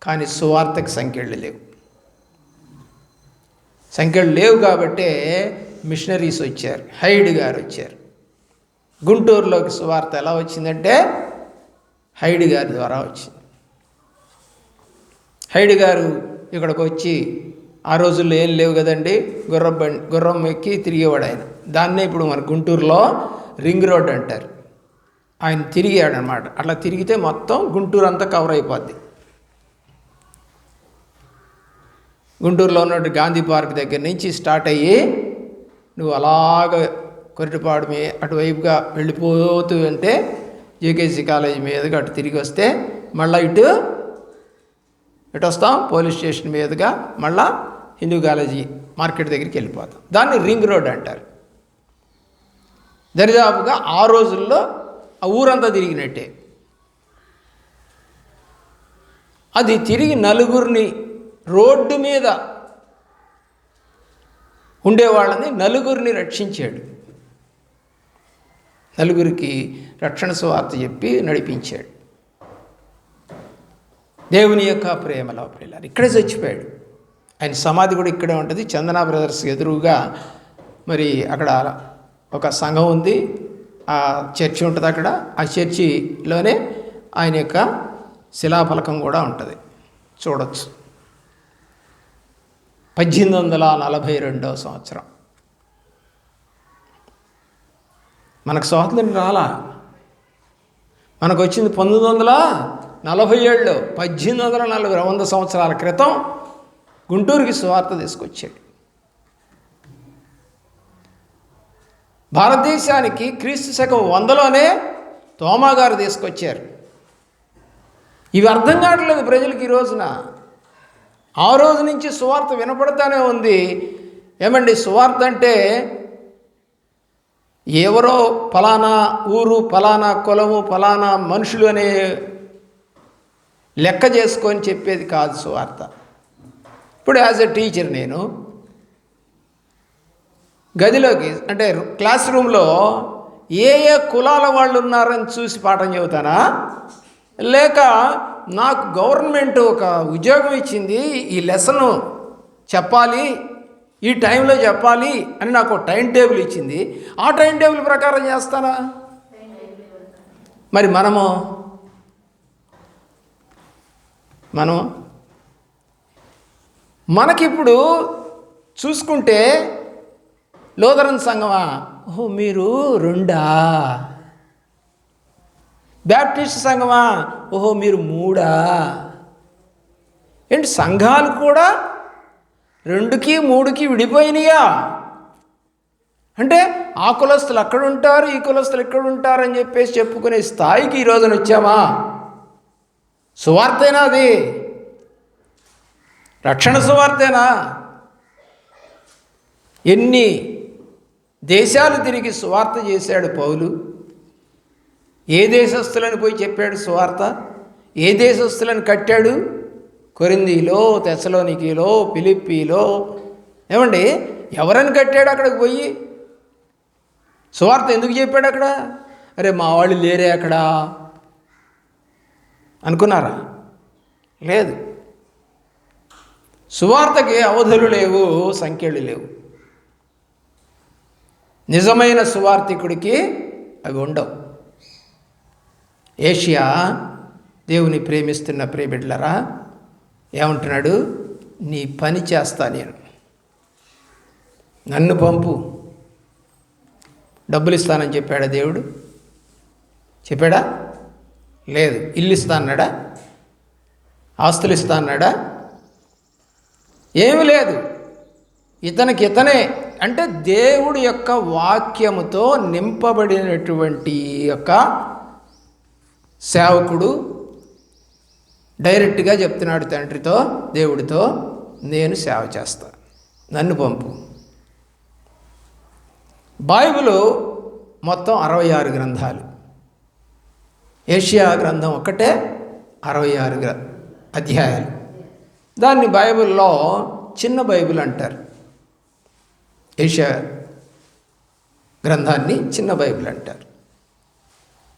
కానీ సువార్తకి సంఖ్యళ్ళు లేవు. సంఖ్యలు లేవు కాబట్టే మిషనరీస్ వచ్చారు. హైడ్ గారు వచ్చారు. గుంటూరులోకి సువార్త ఎలా వచ్చిందంటే హైడ్ గారి ద్వారా వచ్చింది. హైడ్ గారు ఇక్కడికి వచ్చి, ఆ రోజుల్లో ఏం లేవు కదండి, గుర్రం ఎక్కి తిరిగేవాడు ఆయన. దాన్నే ఇప్పుడు మన గుంటూరులో రింగ్ రోడ్ అంటారు. ఆయన తిరిగాడనమాట. అట్లా తిరిగితే మొత్తం గుంటూరు అంతా కవర్ అయిపోద్ది. గుంటూరులో ఉన్నట్టు గాంధీ పార్క్ దగ్గర నుంచి స్టార్ట్ అయ్యి నువ్వు అలాగ కొరిటిపాడు అటువైపుగా వెళ్ళిపోతూ అంటే జేకేసీ కాలేజీ మీదుగా అటు తిరిగి వస్తే మళ్ళీ ఇటు వస్తాం, పోలీస్ స్టేషన్ మీదుగా మళ్ళా హిందూ కాలేజీ మార్కెట్ దగ్గరికి వెళ్ళిపోతాం. దాన్ని రింగ్ రోడ్ అంటారు. దరిదాపుగా ఆ రోజుల్లో ఆ ఊరంతా తిరిగినట్టే. అది తిరిగి నలుగురిని, రోడ్డు మీద ఉండేవాళ్ళని నలుగురిని రక్షించాడు. నలుగురికి రక్షణ సువార్త చెప్పి నడిపించాడు. దేవుని యొక్క ప్రేమలో ప్రియులారా, ఇక్కడే చచ్చిపోయాడు. ఆయన సమాధి కూడా ఇక్కడే ఉంటుంది. చందనా బ్రదర్స్ ఎదురుగా మరి అక్కడ ఒక సంఘం ఉంది, ఆ చర్చి ఉంటుంది అక్కడ. ఆ చర్చిలోనే ఆయన యొక్క శిలాఫలకం కూడా ఉంటుంది. చూడొచ్చు. 1842 సంవత్సరం. మనకు స్వాతంత్రం రాలా, మనకు వచ్చింది 1947లో. 1840 100 సంవత్సరాల క్రితం గుంటూరుకి సువార్త తీసుకొచ్చాడు. భారతదేశానికి క్రీస్తు శకం 100లోనే తోమా గారు తీసుకొచ్చారు. ఇవి అర్థం కావట్లేదు ప్రజలకు ఈ రోజున. ఆ రోజు నుంచి సువార్త వినపడతానే ఉంది. ఏమండి, సువార్త అంటే ఎవరో ఫలానా ఊరు, ఫలానా కులము, ఫలానా మనుషులు అనే లెక్క చేసుకొని చెప్పేది కాదు సువార్త. ఇప్పుడు యాజ్ ఎ టీచర్ నేను గదిలోకి అంటే క్లాస్ రూమ్లో ఏ ఏ కులాల వాళ్ళు ఉన్నారని చూసి పాఠం చెబుతానా, లేక నాకు గవర్నమెంట్ ఒక ఉద్యోగం ఇచ్చింది, ఈ లెసను చెప్పాలి, ఈ టైంలో చెప్పాలి అని నాకు టైం టేబుల్ ఇచ్చింది, ఆ టైం టేబుల్ ప్రకారం చేస్తానా? మరి మనకిప్పుడు చూసుకుంటే లూథరన్ సంఘమా, ఓహో మీరు 2, బ్యాప్టిస్ట్ సంఘమా, ఓహో మీరు 3. ఏంటి సంఘాలు కూడా 2కి 3కి విడిపోయినాయా? అంటే ఆ కులస్తులు అక్కడ ఉంటారు, ఈ కులస్తులు ఇక్కడ ఉంటారు అని చెప్పేసి చెప్పుకునే స్థాయికి ఈ రోజున వచ్చామా? సువార్తేనా అది? రక్షణ సువార్తేనా? ఎన్ని దేశాలు తిరిగి సువార్త చేశాడు పౌలు. ఏ దేశస్తులని పోయి చెప్పాడు సువార్త? ఏ దేశస్తులను కట్టాడు? కొరింథీలో, తెస్సలోనికీలో, ఫిలిప్పీలో. ఏమండి, ఎవరని కట్టాడు అక్కడికి పోయి? సువార్త ఎందుకు చెప్పాడు అక్కడ? అరే మా వాళ్ళు లేరే అక్కడ అనుకున్నారా? లేదు. సువార్తకి అవధులు లేవు, సంఖ్యలు లేవు. నిజమైన సువార్థికుడికి అవి ఉండవు. ఏషియా దేవుని ప్రేమిస్తున్న ప్రియబిడ్డలారా ఏమంటున్నాడు? నీ పని చేస్తా నేను, నన్ను పంపు, డబ్బులు ఇస్తానని చెప్పాడా దేవుడు? చెప్పాడా? లేదు. ఇల్లు ఇస్తా అన్నాడా? ఆస్తులు ఇస్తా అన్నాడా? ఏమి లేదు. ఇతనే అంటే దేవుడి యొక్క వాక్యముతో నింపబడినటువంటి యొక్క సేవకుడు డైరెక్ట్గా చెప్తున్నాడు తండ్రితో, దేవుడితో, నేను సేవ చేస్తా, నన్ను పంపు. బైబిల్ మొత్తం 66 గ్రంథాలు. ఏషియా గ్రంథం ఒక్కటే 66 అధ్యాయాలు. దాన్ని బైబిల్లో చిన్న బైబిల్ అంటారు. ఏషియా గ్రంథాన్ని చిన్న బైబిల్ అంటారు.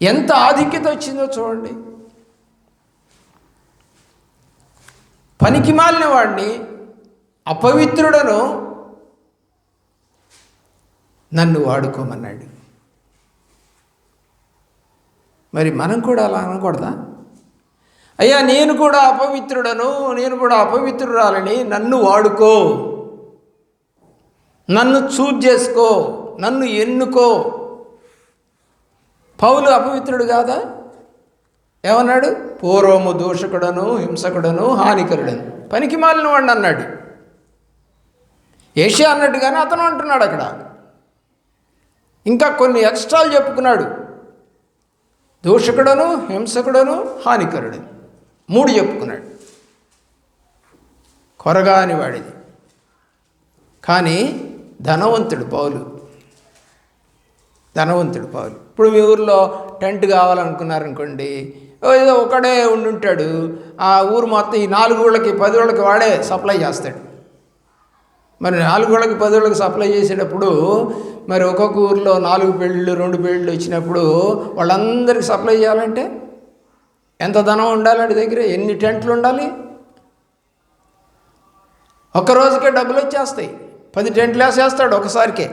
ఎంత ఆధిక్యత వచ్చిందో చూడండి. పనికిమాలిన వాడిని, అపవిత్రుడను నన్ను వాడుకోమన్నాడు. మరి మనం కూడా అలా అనకూడదా? అయ్యా నేను కూడా అపవిత్రుడను, నేను కూడా అపవిత్రురాలని, నన్ను వాడుకో, నన్ను చూజ్ చేసుకో, నన్ను ఎన్నుకో. పౌలు అపవిత్రుడు కాదా? ఏమన్నాడు? పూర్వము దూషకుడను, హింసకుడను, హానికరుడను, పనికి మాలిన వాడిని అన్నాడు. ఏషియా అన్నట్టుగానే అతను అంటున్నాడు అక్కడ. ఇంకా కొన్ని ఎక్స్ట్రాలు చెప్పుకున్నాడు. దూషకుడను, హింసకుడను, హానికరుడను 3 చెప్పుకున్నాడు. కొరగాని వాడిది. కానీ ధనవంతుడు పౌలు. ఇప్పుడు మీ ఊర్లో టెంట్ కావాలనుకున్నారనుకోండి, ఏదో ఒకడే ఉండుంటాడు. ఆ ఊరు మొత్తం ఈ 4 ఊళ్ళకి 10 ఊళ్ళకి వాడే సప్లై చేస్తాడు. మరి 4 ఊళ్ళకి 10 ఊళ్ళకి సప్లై చేసేటప్పుడు మరి ఒక్కొక్క ఊర్లో 4 పెళ్ళిళ్ళు 2 పెళ్ళిళ్ళు వచ్చినప్పుడు వాళ్ళందరికీ సప్లై చేయాలంటే ఎంత ధనం ఉండాలి వాడి దగ్గర? ఎన్ని టెంట్లు ఉండాలి? ఒక్కరోజుకే డబ్బులు వచ్చేస్తాయి. 10 టెంట్లు వేసేస్తాడు ఒకసారికే,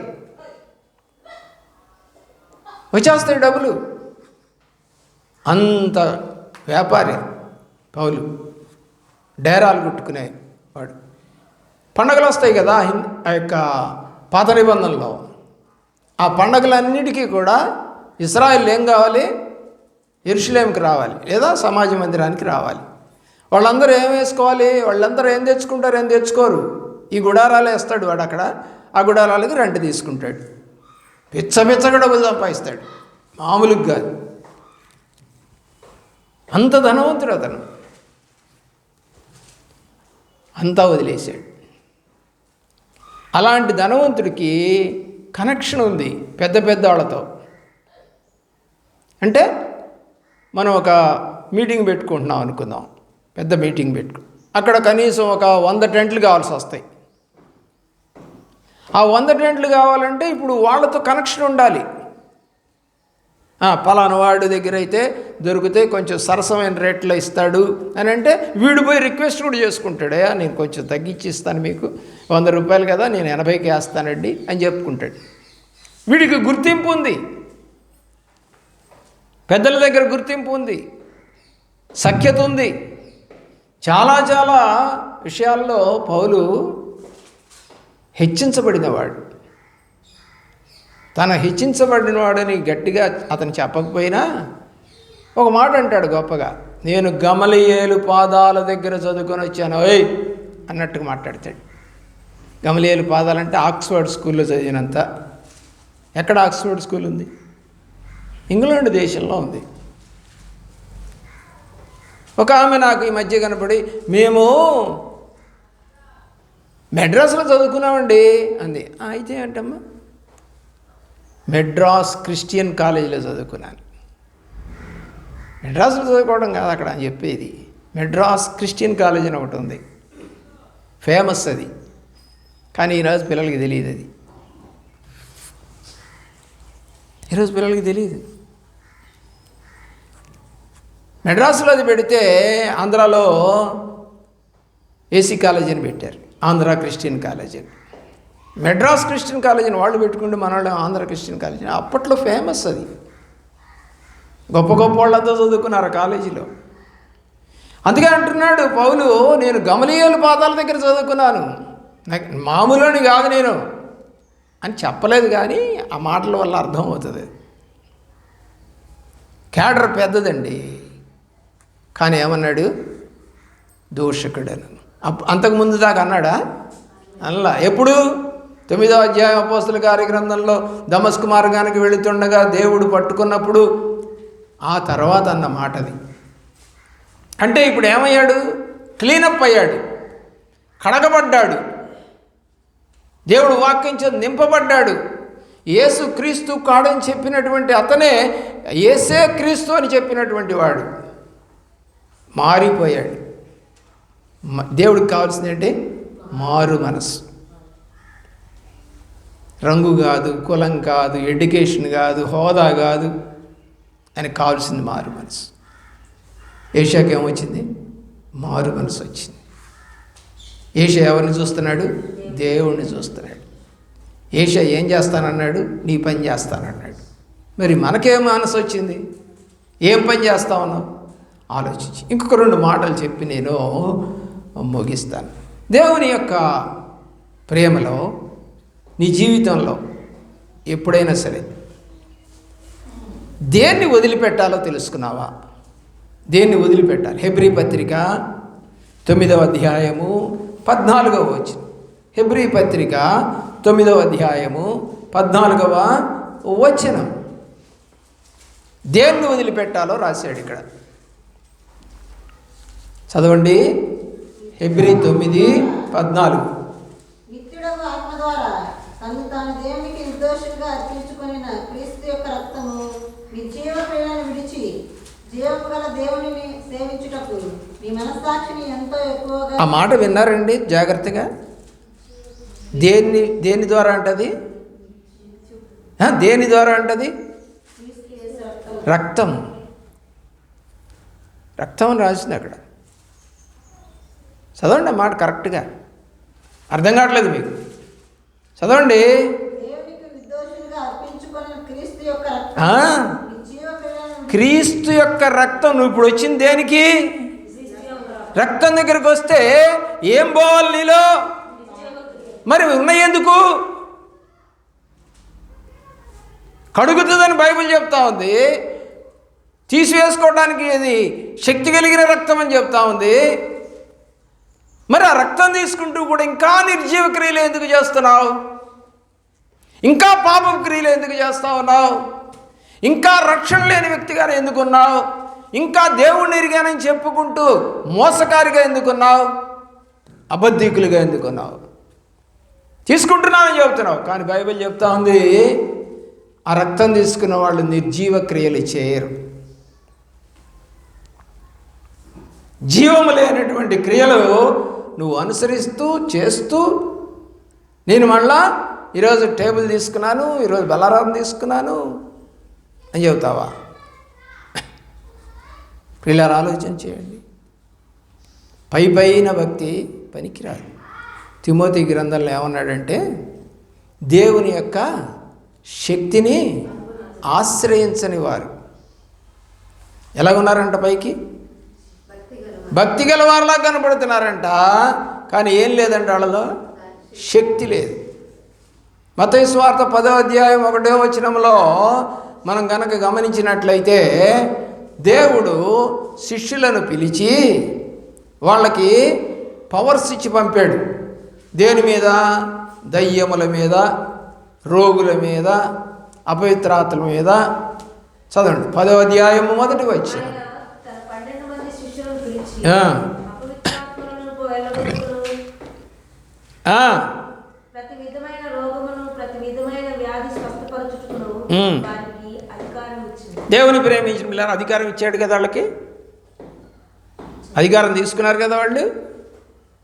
వచ్చేస్తాయి డబ్బులు. అంత వ్యాపారి పౌలు. డేరాలు కుట్టుకునేవాడు. పండగలు వస్తాయి కదా ఆ యొక్క పాత నిబంధనలో. ఆ పండగలన్నిటికీ కూడా ఇశ్రాయేలు ఏం కావాలి? యెరూషలేముకి రావాలి, లేదా సమాజ మందిరానికి రావాలి. వాళ్ళందరూ ఏం వేసుకోవాలి? వాళ్ళందరూ ఏం తెచ్చుకుంటారు? ఏం తెచ్చుకోరు. ఈ గుడారాలు వేస్తాడు వాడు అక్కడ. ఆ గుడారాలకి రెంట్ తీసుకుంటాడు. పిచ్చగా డబ్బులు సంపాదిస్తాడు, మామూలుగా కాదు. అంత ధనవంతుడు అతను. అంతా వదిలేశాడు. అలాంటి ధనవంతుడికి కనెక్షన్ ఉంది పెద్ద పెద్ద వాళ్ళతో. అంటే మనం ఒక మీటింగ్ పెట్టుకుంటున్నాం అనుకుందాం, పెద్ద మీటింగ్ అక్కడ కనీసం ఒక 100 టెంట్లు కావాల్సి వస్తాయి. ఆ 100 టెంట్లు కావాలంటే ఇప్పుడు వాళ్ళతో కనెక్షన్ ఉండాలి. పలానా వాడి దగ్గర అయితే దొరికితే కొంచెం సరసమైన రేట్లో ఇస్తాడు అని అంటే వీడు పోయి రిక్వెస్ట్ కూడా చేసుకుంటాడు. నేను కొంచెం తగ్గించి ఇస్తాను, మీకు 100 రూపాయలు కదా, నేను 80కి వేస్తానండి అని చెప్పుకుంటాడు. వీడికి గుర్తింపు ఉంది, పెద్దల దగ్గర గుర్తింపు ఉంది, సఖ్యత ఉంది. చాలా చాలా విషయాల్లో పౌలు హెచ్చించబడినవాడు. తన హెచ్చించబడిన వాడని గట్టిగా అతను చెప్పకపోయినా ఒక మాట అంటాడు గొప్పగా, నేను గమలియేలు పాదాల దగ్గర చదువుకొని వచ్చాను ఓయ్ అన్నట్టుగా మాట్లాడతాడు. గమలియేలు పాదాలంటే ఆక్స్ఫర్డ్ స్కూల్లో చదివినంత. ఎక్కడ ఆక్స్ఫర్డ్ స్కూల్ ఉంది? ఇంగ్లాండ్ దేశంలో ఉంది. ఒక ఆమె నాకు ఈ మధ్య కనపడి, మేము మెడ్రాస్లో చదువుకున్నామండి అంది. అయితే అంటమ్మా, మెడ్రాస్ క్రిస్టియన్ కాలేజీలో చదువుకున్నాను. మెడ్రాస్లో చదువుకోవడం కాదు అక్కడ అని చెప్పేది. మెడ్రాస్ క్రిస్టియన్ కాలేజ్ అని ఒకటి ఉంది, ఫేమస్ అది. కానీ ఈరోజు పిల్లలకి తెలియదు. అది ఈరోజు పిల్లలకి తెలియదు. మెడ్రాస్లో అది పెడితే ఆంధ్రాలో ఏసీ కాలేజ్ అని పెట్టారు, ఆంధ్ర క్రిస్టియన్ కాలేజ్ అని. మెడ్రాస్ క్రిస్టియన్ కాలేజీని వాళ్ళు పెట్టుకుంటే మన వాళ్ళు ఆంధ్ర క్రిస్టియన్ కాలేజీ. అప్పట్లో ఫేమస్ అది. గొప్ప గొప్ప వాళ్ళంతా చదువుకున్నారు ఆ కాలేజీలో. అందుకే అంటున్నాడు పౌలు, నేను గమలియేలు పాదాల దగ్గర చదువుకున్నాను, మామూలుని కాదు నేను అని చెప్పలేదు. కానీ ఆ మాటల వల్ల అర్థమవుతుంది. క్యాడర్ పెద్దదండి. కానీ ఏమన్నాడు? దూషకుడను. అంతకుముందు దాకా అన్నాడా? అలా. ఎప్పుడు? 9వ అధ్యాయం అపోస్తల కార్యగ్రంథంలో దమస్కు మార్గానికి వెళుతుండగా దేవుడు పట్టుకున్నప్పుడు ఆ తర్వాత అన్న మాటది. అంటే ఇప్పుడు ఏమయ్యాడు? క్లీనప్ అయ్యాడు, కడగబడ్డాడు, దేవుడు వాక్యం చేత నింపబడ్డాడు. యేసు క్రీస్తు కాడని చెప్పినటువంటి అతనే యేసే క్రీస్తు అని చెప్పినటువంటి వాడు మారిపోయాడు. దేవుడికి కావాల్సింది ఏంటి? మారు మనసు. రంగు కాదు, కులం కాదు, ఎడ్యుకేషన్ కాదు, హోదా కాదు, ఆయనకు కావాల్సింది మారు మనసు. ఏషియాకి ఏమొచ్చింది? మారు మనసు వచ్చింది. ఏషియా ఎవరిని చూస్తున్నాడు? దేవుణ్ణి చూస్తున్నాడు. ఏషియా ఏం చేస్తానన్నాడు? నీ పని చేస్తానన్నాడు. మరి మనకేం మనసు వచ్చింది? ఏం పని చేస్తా ఉన్నావు? ఆలోచించి ఇంకొక 2 మాటలు చెప్పి నేను ముగిస్తాను. దేవుని యొక్క ప్రేమలో నీ జీవితంలో ఎప్పుడైనా సరే దేన్ని వదిలిపెట్టాలో తెలుసుకున్నావా? దేన్ని వదిలిపెట్టాలి? హెబ్రీ పత్రిక 9వ అధ్యాయము 14వ వచనం. హెబ్రీ పత్రిక 9వ అధ్యాయము 14వ వచనం. దేన్ని వదిలిపెట్టాలో రాశాడు ఇక్కడ. చదవండి. హెబ్రీ 9:14. నిత్యుడగు ఆత్మ ద్వారా తను తాను దేవునికి నిర్దోషులుగా అర్పించుకొనిన క్రీస్తు యొక్క రక్తము మీ జీవ ప్రేరణను విడిచి జీవము గల దేవునిని సేవించుటకు మీ మనస్సాక్షిని ఎంతో ఎక్కువగా. ఆ మాట విన్నారండి జాగ్రత్తగా? దేని ద్వారా అంటది? దేని ద్వారా అంటది? రక్తం. రక్తం అని రాసింది అక్కడ. చదవండి ఆ మాట కరెక్ట్గా. అర్థం కావట్లేదు మీకు? చదవండి. క్రీస్తు యొక్క రక్తం. నువ్వు ఇప్పుడు వచ్చింది దేనికి? రక్తం దగ్గరికి వస్తే ఏం పోవాలి నీలో? మరి ఉన్నాయి ఎందుకు? కడుగుతుందని బైబిల్ చెప్తా ఉంది. తీసివేసుకోవడానికి ఇది శక్తి కలిగిన రక్తం అని చెప్తా ఉంది. మరి ఆ రక్తం తీసుకుంటూ కూడా ఇంకా నిర్జీవ క్రియలు ఎందుకు చేస్తున్నావు? ఇంకా పాప క్రియలు ఎందుకు చేస్తా ఉన్నావు? ఇంకా రక్షణ లేని వ్యక్తిగానే ఎందుకున్నావు? ఇంకా దేవుణ్ణి ఎరిగానని చెప్పుకుంటూ మోసకారిగా ఎందుకున్నావు? అబద్ధికులుగా ఎందుకున్నావు? తీసుకుంటున్నానని చెబుతున్నావు, కానీ బైబిల్ చెప్తా ఉంది ఆ రక్తం తీసుకున్న వాళ్ళు నిర్జీవ క్రియలు చేయరు. జీవము లేనటువంటి క్రియలు నువ్వు అనుసరిస్తూ చేస్తూ, నేను మళ్ళా ఈరోజు టేబుల్ తీసుకున్నాను, ఈరోజు బలారాం తీసుకున్నాను అని చెబుతావా? పిల్లలు ఆలోచన చేయండి. పైన భక్తి పనికిరాదు. తిమోతి గ్రంథంలో ఏమన్నాడంటే, దేవుని యొక్క శక్తిని ఆశ్రయించని వారు ఎలాగున్నారంట? పైకి భక్తి గల వారిలా కనపడుతున్నారంట, కానీ ఏం లేదంట, వాళ్ళలో శక్తి లేదు. మత్తయి సువార్త 10వ అధ్యాయం 1వ వచనంలో మనం కనుక గమనించినట్లయితే, దేవుడు శిష్యులను పిలిచి వాళ్ళకి పవర్స్ ఇచ్చి పంపాడు. దేని మీద? దయ్యముల మీద, రోగుల మీద, అపవిత్రాత్మల మీద. చదవండి 10వ అధ్యాయము 1వ వచనం. దేవుని ప్రేమించిన పిల్లలు అధికారం ఇచ్చాడు కదా వాళ్ళకి. అధికారం తీసుకున్నారు కదా వాళ్ళు.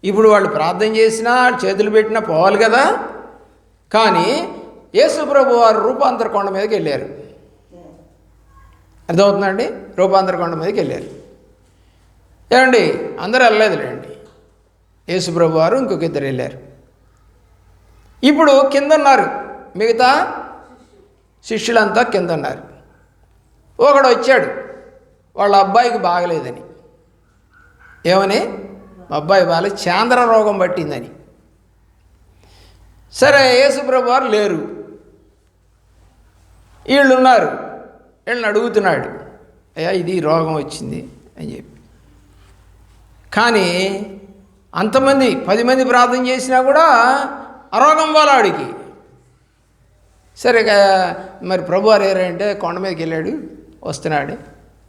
ఇప్పుడు వాళ్ళు ప్రార్థన చేసినా చేతులు పెట్టినా పోవాలి కదా. కానీ యేసు ప్రభు వారు రూపాంతర కొండ మీదకి వెళ్ళారు. అర్థమవుతుందండి? రూపాంతర కొండ మీదకి వెళ్ళారు. ఏమండి, అందరూ వెళ్ళలేదులేండి. యేసు ప్రభు వారు ఇంకొక ఇద్దరు వెళ్ళారు. ఇప్పుడు కింద ఉన్నారు, మిగతా శిష్యులంతా కింద ఉన్నారు. ఒకడు వచ్చాడు వాళ్ళ అబ్బాయికి బాగలేదని. ఏమని? మా అబ్బాయి బాగలేదు, చాంద్ర రోగం పట్టిందని. సరే, యేసుప్రభు వారు లేరు, వీళ్ళు ఉన్నారు. వీళ్ళని అడుగుతున్నాడు, అయ్యా ఇది రోగం వచ్చింది అని చెప్పి. కానీ అంతమంది 10 మంది ప్రార్థన చేసినా కూడా ఆ రోగం పోలాడికి. సరే, మరి ప్రభువారు ఏరంటే కొండ మీదకి వెళ్ళాడు, వస్తున్నాడు.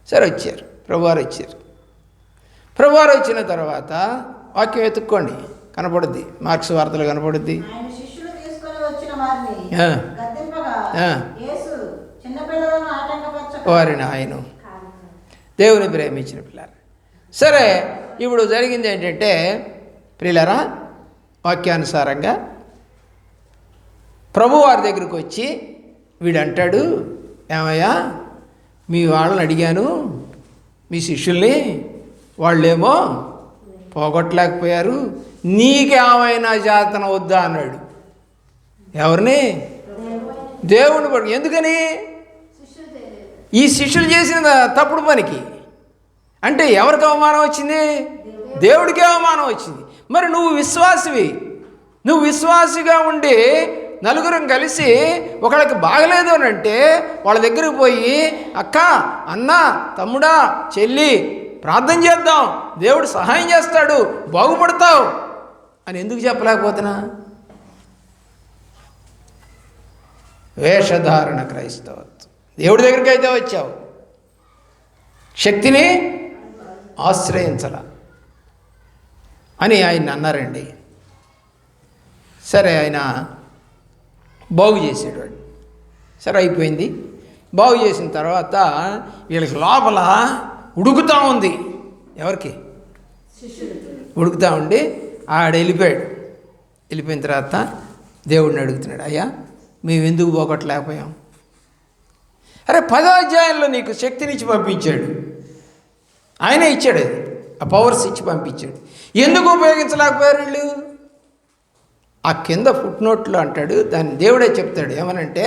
సరే వచ్చారు, ప్రభువారు వచ్చారు. ప్రభువారు వచ్చిన తర్వాత వాక్యం ఎత్తుక్కోండి, కనపడుద్ది, మార్క్స్ వార్తలు కనపడుద్ది. వారిని ఆయన దేవుని ప్రేమించిన పిల్లలు. సరే, ఇప్పుడు జరిగింది ఏంటంటే ప్రియులారా, వాక్యానుసారంగా ప్రభు వారి దగ్గరికి వచ్చి వీడు అంటాడు, ఏమయ్యా మీ వాళ్ళని అడిగాను, మీ శిష్యుల్ని, వాళ్ళేమో పోగొట్టలేకపోయారు, నీకేమైనా జాతన వద్దా అన్నాడు. ఎవరిని? దేవుని పడు. ఎందుకని? ఈ శిష్యులు చేసిన తప్పుడు పనికి. అంటే ఎవరికి అవమానం వచ్చింది? దేవుడికి అవమానం వచ్చింది. మరి నువ్వు విశ్వాసివి, నువ్వు విశ్వాసిగా ఉండి నలుగురం కలిసి ఒకళ్ళకి బాగలేదు అని అంటే వాళ్ళ దగ్గరికి పోయి, అక్క, అన్న, తమ్ముడా, చెల్లి, ప్రార్థన చేద్దాం, దేవుడు సహాయం చేస్తాడు, బాగుపడతావు అని ఎందుకు చెప్పలేకపోతున్నా? వేషధారణ క్రైస్తవత్వం. దేవుడి దగ్గరికి అయితే వచ్చావు, శక్తిని ఆశ్రయించాల అని ఆయన అన్నారండి. సరే, ఆయన బాగు చేసాడు వాడు. సరే, అయిపోయింది. బాగు చేసిన తర్వాత వీళ్ళకి లోపల ఉడుకుతూ ఉంది. ఎవరికి? ఉడుకుతూ ఉండి ఆడ వెళ్ళిపోయాడు. వెళ్ళిపోయిన తర్వాత దేవుడిని అడుగుతున్నాడు, అయ్యా మేము ఎందుకు పోగొట్టలేకపోయాం? అరే 10వ అధ్యాయంలో నీకు శక్తినిచ్చి పంపించాడు, ఆయనే ఇచ్చాడు, అది ఆ పవర్స్ ఇచ్చి పంపించాడు. ఎందుకు ఉపయోగించలేకపోయారు వీళ్ళు? ఆ కింద ఫుట్ నోట్లో అంటాడు, దాన్ని దేవుడే చెప్తాడు, ఏమనంటే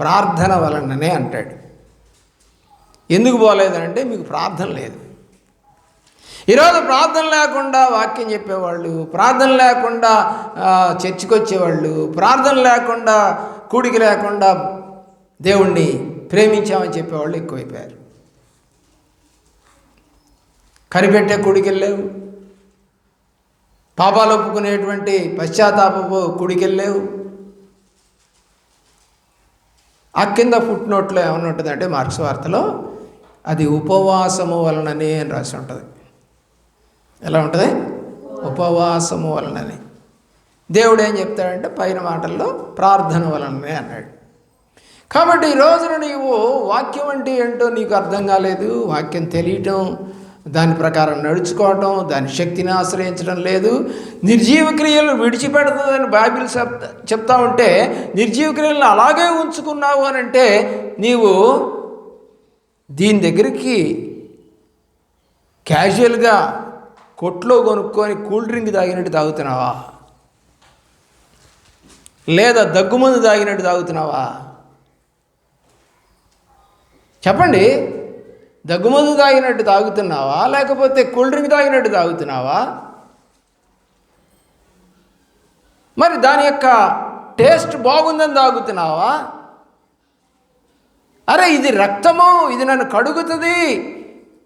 ప్రార్థన వలననే అంటాడు. ఎందుకు పోలేదనంటే మీకు ప్రార్థన లేదు. ఈరోజు ప్రార్థన లేకుండా వాక్యం చెప్పేవాళ్ళు, ప్రార్థన లేకుండా చర్చికి వచ్చేవాళ్ళు, ప్రార్థన లేకుండా కూడికి లేకుండా దేవుణ్ణి ప్రేమించామని చెప్పేవాళ్ళు ఎక్కువైపోయారు. కనిపెట్టే కూడికెళ్ళేవు, పాపాలు ఒప్పుకునేటువంటి పశ్చాత్తాపపు కూడికెళ్ళేవు. ఆ కింద ఫుట్ నోట్లో ఏమన్నా ఉంటుందంటే మార్క్స్ వార్తలో అది ఉపవాసము వలననే అని రాసి ఉంటుంది. ఎలా ఉంటుంది? ఉపవాసము వలననే. దేవుడు ఏం చెప్తాడంటే పైన మాటల్లో ప్రార్థన వలననే అన్నాడు. కాబట్టి ఈ రోజున నీవు వాక్యం అంటే ఏంటో నీకు అర్థం కాలేదు, వాక్యం తెలియటం, దాని ప్రకారం నడుచుకోవటం, దాని శక్తిని ఆశ్రయించడం లేదు. నిర్జీవ క్రియలు విడిచిపెడుతుందని బైబిల్ చెప్తా ఉంటే నిర్జీవ క్రియలను అలాగే ఉంచుకున్నావు అని అంటే నీవు దీని దగ్గరికి క్యాజువల్గా కొట్లో కొనుక్కొని కూల్ డ్రింక్ తాగినట్టు తాగుతున్నావా, లేదా దగ్గుమందు తాగినట్టు తాగుతున్నావా? చెప్పండి. దగ్గుమందు తాగినట్టు తాగుతున్నావా, లేకపోతే కూల్ డ్రింక్ తాగినట్టు తాగుతున్నావా? మరి దాని యొక్క టేస్ట్ బాగుందని తాగుతున్నావా? అరే ఇది రక్తము, ఇది నన్ను కడుగుతుంది,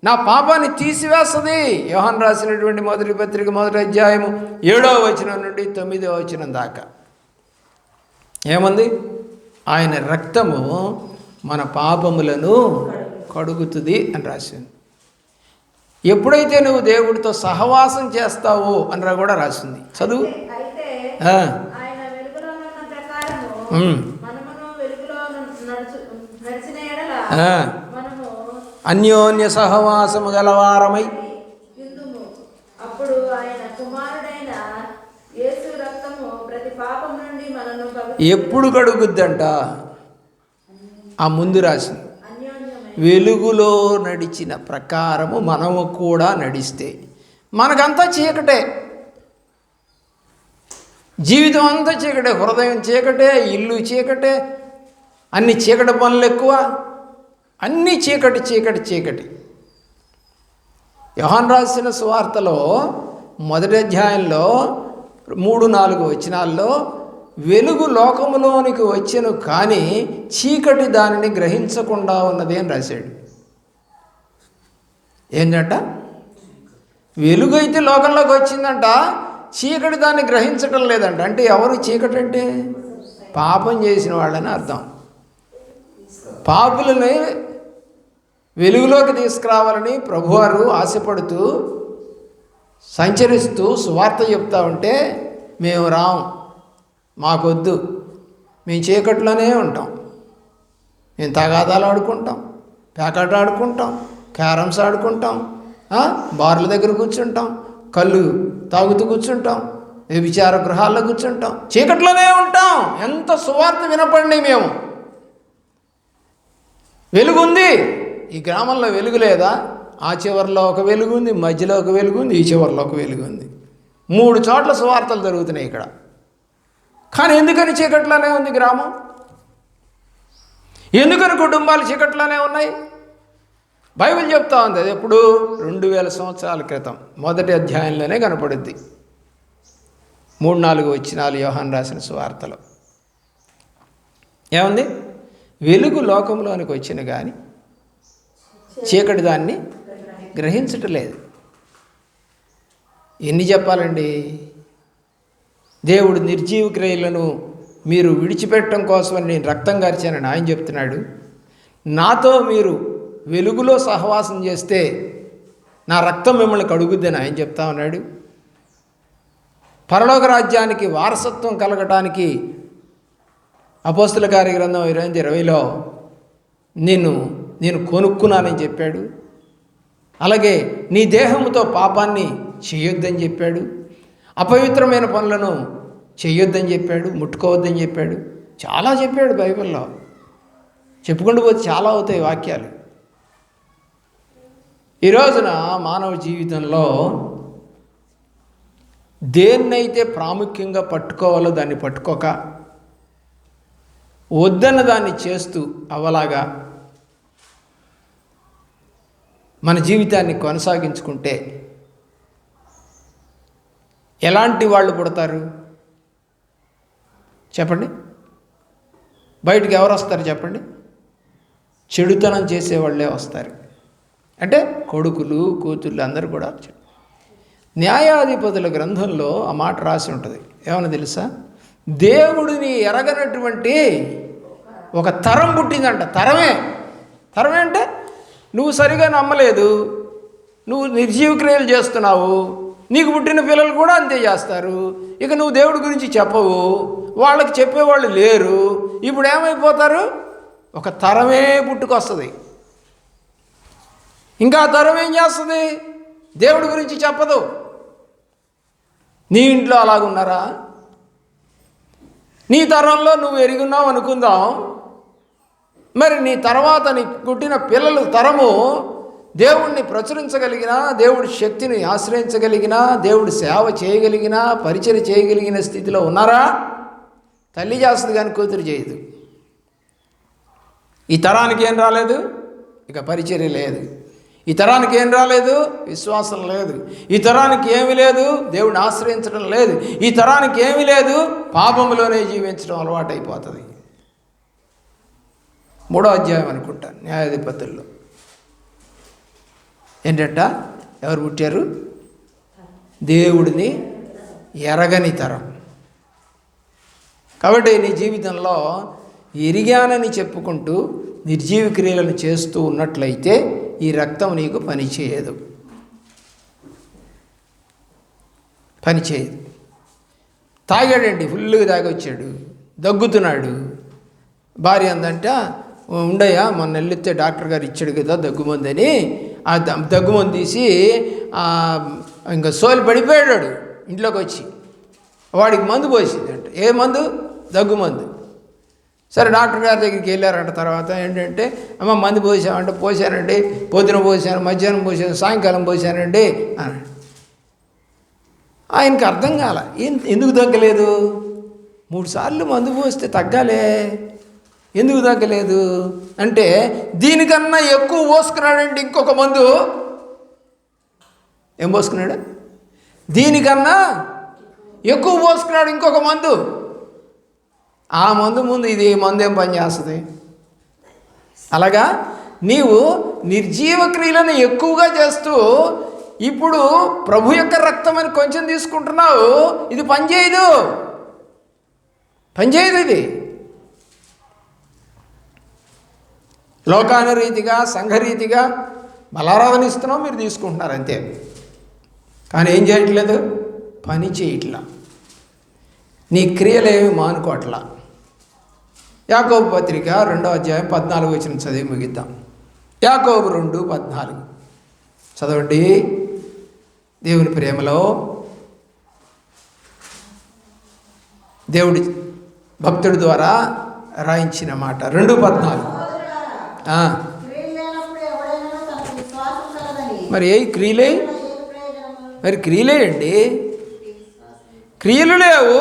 నా పాపాన్ని తీసివేస్తుంది. యోహాను రాసినటువంటి మొదటి పత్రిక 1వ అధ్యాయము 7వ వచనం నుండి 9వ వచనం దాకా ఏముంది? ఆయన రక్తము మన పాపములను కడుగుతుంది అని రాసింది. ఎప్పుడైతే నువ్వు దేవుడితో సహవాసం చేస్తావో అని కూడా రాసింది. చదువు. అన్యోన్య సహవాసము గలవారమై ఎప్పుడు కడుగుద్దంట? ఆ ముందు రాసింది వెలుగులో నడిచిన ప్రకారము మనము కూడా నడిస్తే. మనకంతా చీకటే, జీవితం అంతా చీకటే, హృదయం చీకటే, ఇల్లు చీకటే, అన్ని చీకటి పనులు ఎక్కువ, అన్నీ చీకటి చీకటి చీకటి. యోహాను రాసిన సువార్తలో 1వ అధ్యాయంలో 3-4 వచనాల్లో వెలుగు లోకములోనికి వచ్చెను కానీ చీకటి దానిని గ్రహించకుండా ఉన్నది అని రాశాడు. ఏంటంట? వెలుగు అయితే లోకంలోకి వచ్చిందంట, చీకటి దాన్ని గ్రహించటం లేదంట. అంటే ఎవరు చీకటి అంటే? పాపం చేసిన వాళ్ళని అర్థం. పాపులని వెలుగులోకి తీసుకురావాలని ప్రభువారు ఆశపడుతూ సంచరిస్తూ సువార్త చెప్తా ఉంటే మేము రాం, మాకొద్దు, మేము చీకట్లోనే ఉంటాం, మేము తగాదాలు ఆడుకుంటాం, పేకాట ఆడుకుంటాం, క్యారమ్స్ ఆడుకుంటాం, బార్ల దగ్గర కూర్చుంటాం, కళ్ళు తాగుతూ కూర్చుంటాం, వ్యభిచార గృహాల్లో కూర్చుంటాం, చీకట్లోనే ఉంటాం. ఎంత సువార్త వినపండి. మేము వెలుగుంది, ఈ గ్రామంలో వెలుగు లేదా? ఆ చివరిలో ఒక వెలుగు ఉంది, మధ్యలో ఒక వెలుగు ఉంది, ఈ చివరిలో ఒక వెలుగు ఉంది. 3 చోట్ల సువార్తలు జరుగుతున్నాయి ఇక్కడ. కానీ ఎందుకని చీకట్లోనే ఉంది గ్రామం? ఎందుకని కుటుంబాలు చీకట్లోనే ఉన్నాయి? బైబిల్ చెప్తా ఉంది. అది ఎప్పుడు? 2000 సంవత్సరాల క్రితం 1వ అధ్యాయంలోనే కనపడుద్ది. 3-4 వచనాలు యోహాను రాసిన సువార్తలో ఏముంది? వెలుగు లోకంలోనికి వచ్చిన కానీ చీకటి దాన్ని గ్రహించటలేదు. ఎన్ని చెప్పాలండి? దేవుడు నిర్జీవ క్రియలను మీరు విడిచిపెట్టడం కోసమని నేను రక్తం కార్చానని ఆయన చెప్తున్నాడు. నాతో మీరు వెలుగులో సహవాసం చేస్తే నా రక్తం మిమ్మల్ని కడుగుద్దని ఆయన చెప్తా ఉన్నాడు. పరలోక రాజ్యానికి వారసత్వం కలగటానికి అపోస్తుల కార్యగ్రంథం 28:20లో నేను కొనుక్కున్నానని చెప్పాడు. అలాగే నీ దేహముతో పాపాన్ని చేయొద్దని చెప్పాడు. అపవిత్రమైన పనులను చేయొద్దని చెప్పాడు, ముట్టుకోవద్దని చెప్పాడు. చాలా చెప్పాడు బైబిల్లో. చెప్పుకుంటూ పోతే చాలా అవుతాయి వాక్యాలు. ఈ రోజున మానవ జీవితంలో దేన్నైతే ప్రాముఖ్యంగా పట్టుకోవాలో దాన్ని పట్టుకోక వద్దన్న దాన్ని చేస్తూ అవలాగా మన జీవితాన్ని కొనసాగించుకుంటే ఎలాంటి వాళ్ళు పుడతారు చెప్పండి? బయటికి ఎవరు వస్తారు చెప్పండి? చెడుతనం చేసేవాళ్ళే వస్తారు. అంటే కొడుకులు కూతుళ్ళు అందరూ కూడా. న్యాయాధిపతుల గ్రంథంలో ఆ మాట రాసి ఉంటుంది. ఏమన్నా తెలుసా? దేవుడిని ఎరగనటువంటి ఒక తరం పుట్టిందంట. తరమే అంటే నువ్వు సరిగా నమ్మలేదు, నువ్వు నిర్జీవ క్రియలు చేస్తున్నావు, నీకు పుట్టిన పిల్లలు కూడా అంతే చేస్తారు. ఇక నువ్వు దేవుడి గురించి చెప్పవు, వాళ్ళకి చెప్పేవాళ్ళు లేరు. ఇప్పుడు ఏమైపోతారు? ఒక తరమే పుట్టుకొస్తుంది. ఇంకా తరం ఏం చేస్తుంది? దేవుడి గురించి చెప్పదు. నీ ఇంట్లో అలాగున్నారా? నీ తరంలో నువ్వు ఎరుగున్నావు అనుకుందాం, మరి నీ తర్వాత నీ పుట్టిన పిల్లలు తరము దేవుణ్ణి ప్రచురించగలిగిన, దేవుడి శక్తిని ఆశ్రయించగలిగిన, దేవుడి సేవ చేయగలిగిన, పరిచర్య చేయగలిగిన స్థితిలో ఉన్నారా? తల్లి చేస్తుంది కానీ కూతురు చేయదు. ఈ తరానికి ఏం రాలేదు? ఇక పరిచర్య లేదు. ఈ తరానికి ఏం రాలేదు? విశ్వాసం లేదు. ఈ తరానికి ఏమీ లేదు? దేవుడిని ఆశ్రయించడం లేదు. ఈ తరానికి ఏమీ లేదు? పాపంలోనే జీవించడం అలవాటైపోతుంది. 3వ అధ్యాయం అనుకుంటాను న్యాయాధిపతుల్లో. ఏంటంట? ఎవరు పుట్టారు? దేవుడిని ఎరగని తరం. కాబట్టి నీ జీవితంలో ఎరిగానని చెప్పుకుంటూ నిర్జీవ క్రియలను చేస్తూ ఉన్నట్లయితే ఈ రక్తం నీకు పనిచేయదు. తాగాడండి, ఫుల్గా తాగొచ్చాడు, దగ్గుతున్నాడు. భార్య అందంట, ఉండయా మొన్న వెళ్ళితే డాక్టర్ గారు ఇచ్చాడు కదా దగ్గుమంది అని, ఆ దగ్గుమంది తీసి ఇంకా సోలి పడిపోయాడు ఇంట్లోకి వచ్చి. వాడికి మందు పోసిందంట. ఏ మందు? దగ్గుమందు. సరే డాక్టర్ గారి దగ్గరికి వెళ్ళారంట. తర్వాత ఏంటంటే, అమ్మ మందు పోసామంటే, పోసానండి, పొద్దున పోసాను, మధ్యాహ్నం పోసాను, సాయంకాలం పోసానండి అని. ఆయనకి అర్థం కాల, ఎందుకు తగ్గలేదు? 3 సార్లు మందు పోస్తే తగ్గాలే, ఎందుకు తగ్గలేదు అంటే, దీనికన్నా ఎక్కువ పోసుకున్నాడండి ఇంకొక మందు. ఏం పోసుకున్నాడు? దీనికన్నా ఎక్కువ పోసుకున్నాడు ఇంకొక మందు. ఆ మందు ముందు ఇది మందు ఏం పని చేస్తుంది? అలాగా నీవు నిర్జీవ క్రియలను ఎక్కువగా చేస్తూ ఇప్పుడు ప్రభు యొక్క రక్తం అని కొంచెం తీసుకుంటున్నావు. ఇది పనిచేయదు. ఇది లోకానురీతిగా సంఘరీతిగా బలారాధన ఇస్తున్నాం, మీరు తీసుకుంటున్నారు అంతే. కానీ ఏం చేయట్లేదు? పని చేయట్లా. నీ క్రియలేమి మానుకోవట్లా. యాకోబు పత్రిక 2వ అధ్యాయం 14 వచనం చదివి ముగిద్దాం. యాకోబు 2:14 చదవండి. దేవుని ప్రేమలో దేవుడి భక్తుడి ద్వారా రాయించిన మాట 2:14. మరి ఏ క్రియలే? మరి క్రియలేయండి. క్రియలు లేవు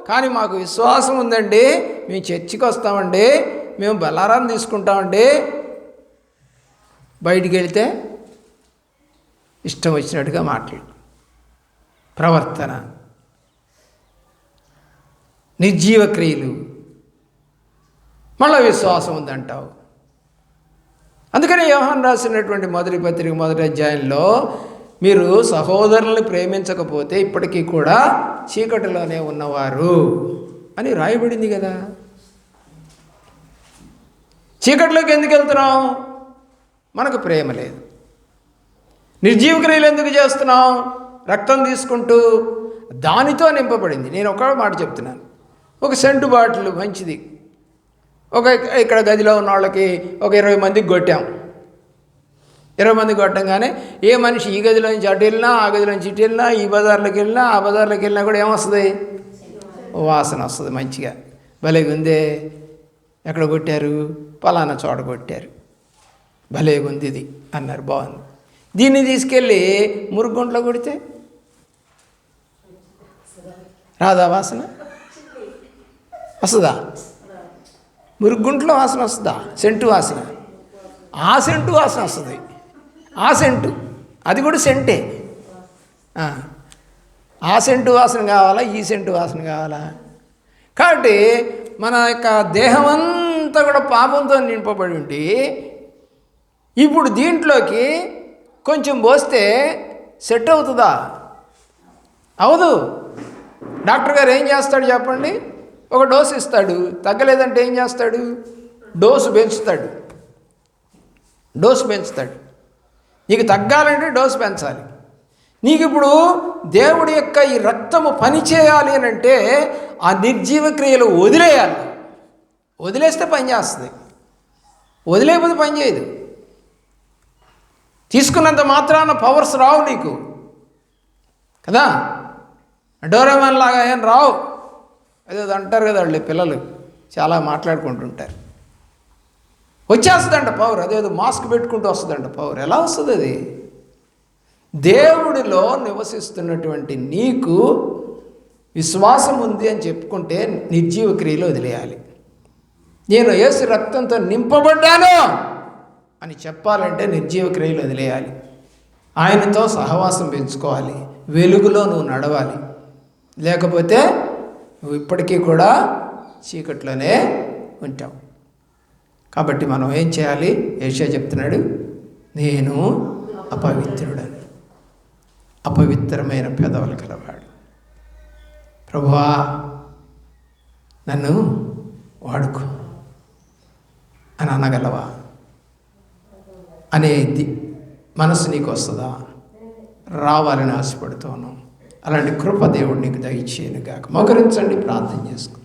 కానీ మాకు విశ్వాసం ఉందండి, మేము చర్చికి వస్తామండి, మేము బలారాన్ని తీసుకుంటామండి. బయటికి వెళితే ఇష్టం వచ్చినట్టుగా మాటలు, ప్రవర్తన, నిర్జీవ క్రియలు, మళ్ళీ విశ్వాసం ఉందంటావు. అందుకని యోహాను రాసినటువంటి మొదటి పత్రిక 1వ అధ్యాయంలో మీరు సహోదరులను ప్రేమించకపోతే ఇప్పటికీ కూడా చీకటిలోనే ఉన్నవారు అని రాయబడింది కదా. చీకటిలోకి ఎందుకు వెళ్తున్నాం? మనకు ప్రేమ లేదు. నిర్జీవ క్రియలు ఎందుకు చేస్తున్నాం? రక్తం తీసుకుంటూ దానితో నింపబడింది. నేను ఒక మాట చెప్తున్నాను. ఒక సెంటు బాటిల్ మంచిది, ఇక్కడ గదిలో ఉన్న వాళ్ళకి ఒక 20 మందికి కొట్టాం. 20 మందికి కొట్టంగానే ఏ మనిషి ఈ గదిలోంచి అటు వెళ్ళినా, ఆ గదిలోంచి ఇటు వెళ్ళినా, ఈ బజార్లోకి వెళ్ళినా, ఆ బజార్లోకి వెళ్ళినా కూడా ఏమొస్తుంది? వాసన వస్తుంది మంచిగా. భలేగా ఉందే, ఎక్కడ కొట్టారు? పలానా చోట కొట్టారు, భలేగా ఉంది ఇది అన్నారు, బాగుంది. దీన్ని తీసుకెళ్ళి మురుగుంట్లో కొడితే రాదా వాసన? వస్తుందా? మురుగుంట్లో వాసన వస్తుందా? సెంటు వాసన. ఆ సెంటు వాసన వస్తుంది. ఆ సెంటు, అది కూడా సెంటే. ఆ సెంటు వాసన కావాలా, ఈ సెంటు వాసన కావాలా? కాబట్టి మన యొక్క దేహం అంతా కూడా పాపంతో నింపబడి ఉండి ఇప్పుడు దీంట్లోకి కొంచెం పోస్తే సెట్ అవుతుందా? అవదు. డాక్టర్ గారు ఏం చేస్తాడు చెప్పండి? ఒక డోసు ఇస్తాడు. తగ్గలేదంటే ఏం చేస్తాడు? డోసు పెంచుతాడు. నీకు తగ్గాలంటే డోసు పెంచాలి. నీకు ఇప్పుడు దేవుడి యొక్క ఈ రక్తము పని చేయాలి అని అంటే ఆ నిర్జీవ క్రియలు వదిలేయాలి. వదిలేస్తే పని చేస్తుంది, వదిలేకపోతే పని చేయదు. తీసుకున్నంత మాత్రాన పవర్స్ రావు నీకు కదా. డోరేమాన్ లాగా ఏం రావు. అదే అంటారు కదా వాళ్ళు పిల్లలు చాలా మాట్లాడుకుంటుంటారు. వచ్చేస్తుందంట పవర్, అదేదో మాస్క్ పెట్టుకుంటూ వస్తుందంట పవర్. ఎలా వస్తుంది అది? దేవుడిలో నివసిస్తున్నటువంటి నీకు విశ్వాసం ఉంది అని చెప్పుకుంటే నిర్జీవ క్రియలు వదిలేయాలి. నేను యేసు రక్తంతో నింపబడ్డాను అని చెప్పాలంటే నిర్జీవ క్రియలు వదిలేయాలి. ఆయనతో సహవాసం పెంచుకోవాలి. వెలుగులో నువ్వు నడవాలి. లేకపోతే నువ్వు ఇప్పటికీ కూడా చీకట్లోనే ఉంటావు. కాబట్టి మనం ఏం చేయాలి? యెషయా చెప్తున్నాడు, నేను అపవిత్రుడని, అపవిత్రమైన పెదవులు కలవాడు. ప్రభువా నన్ను వాడుకో అని అనగలవా? అనేది మనసు నీకు వస్తుందా? రావాలని ఆశపడుతున్నాను. అలాంటి కృప దేవుడు నీకు దయచేయను గాక. మోకరించండి, ప్రార్థన చేసుకో.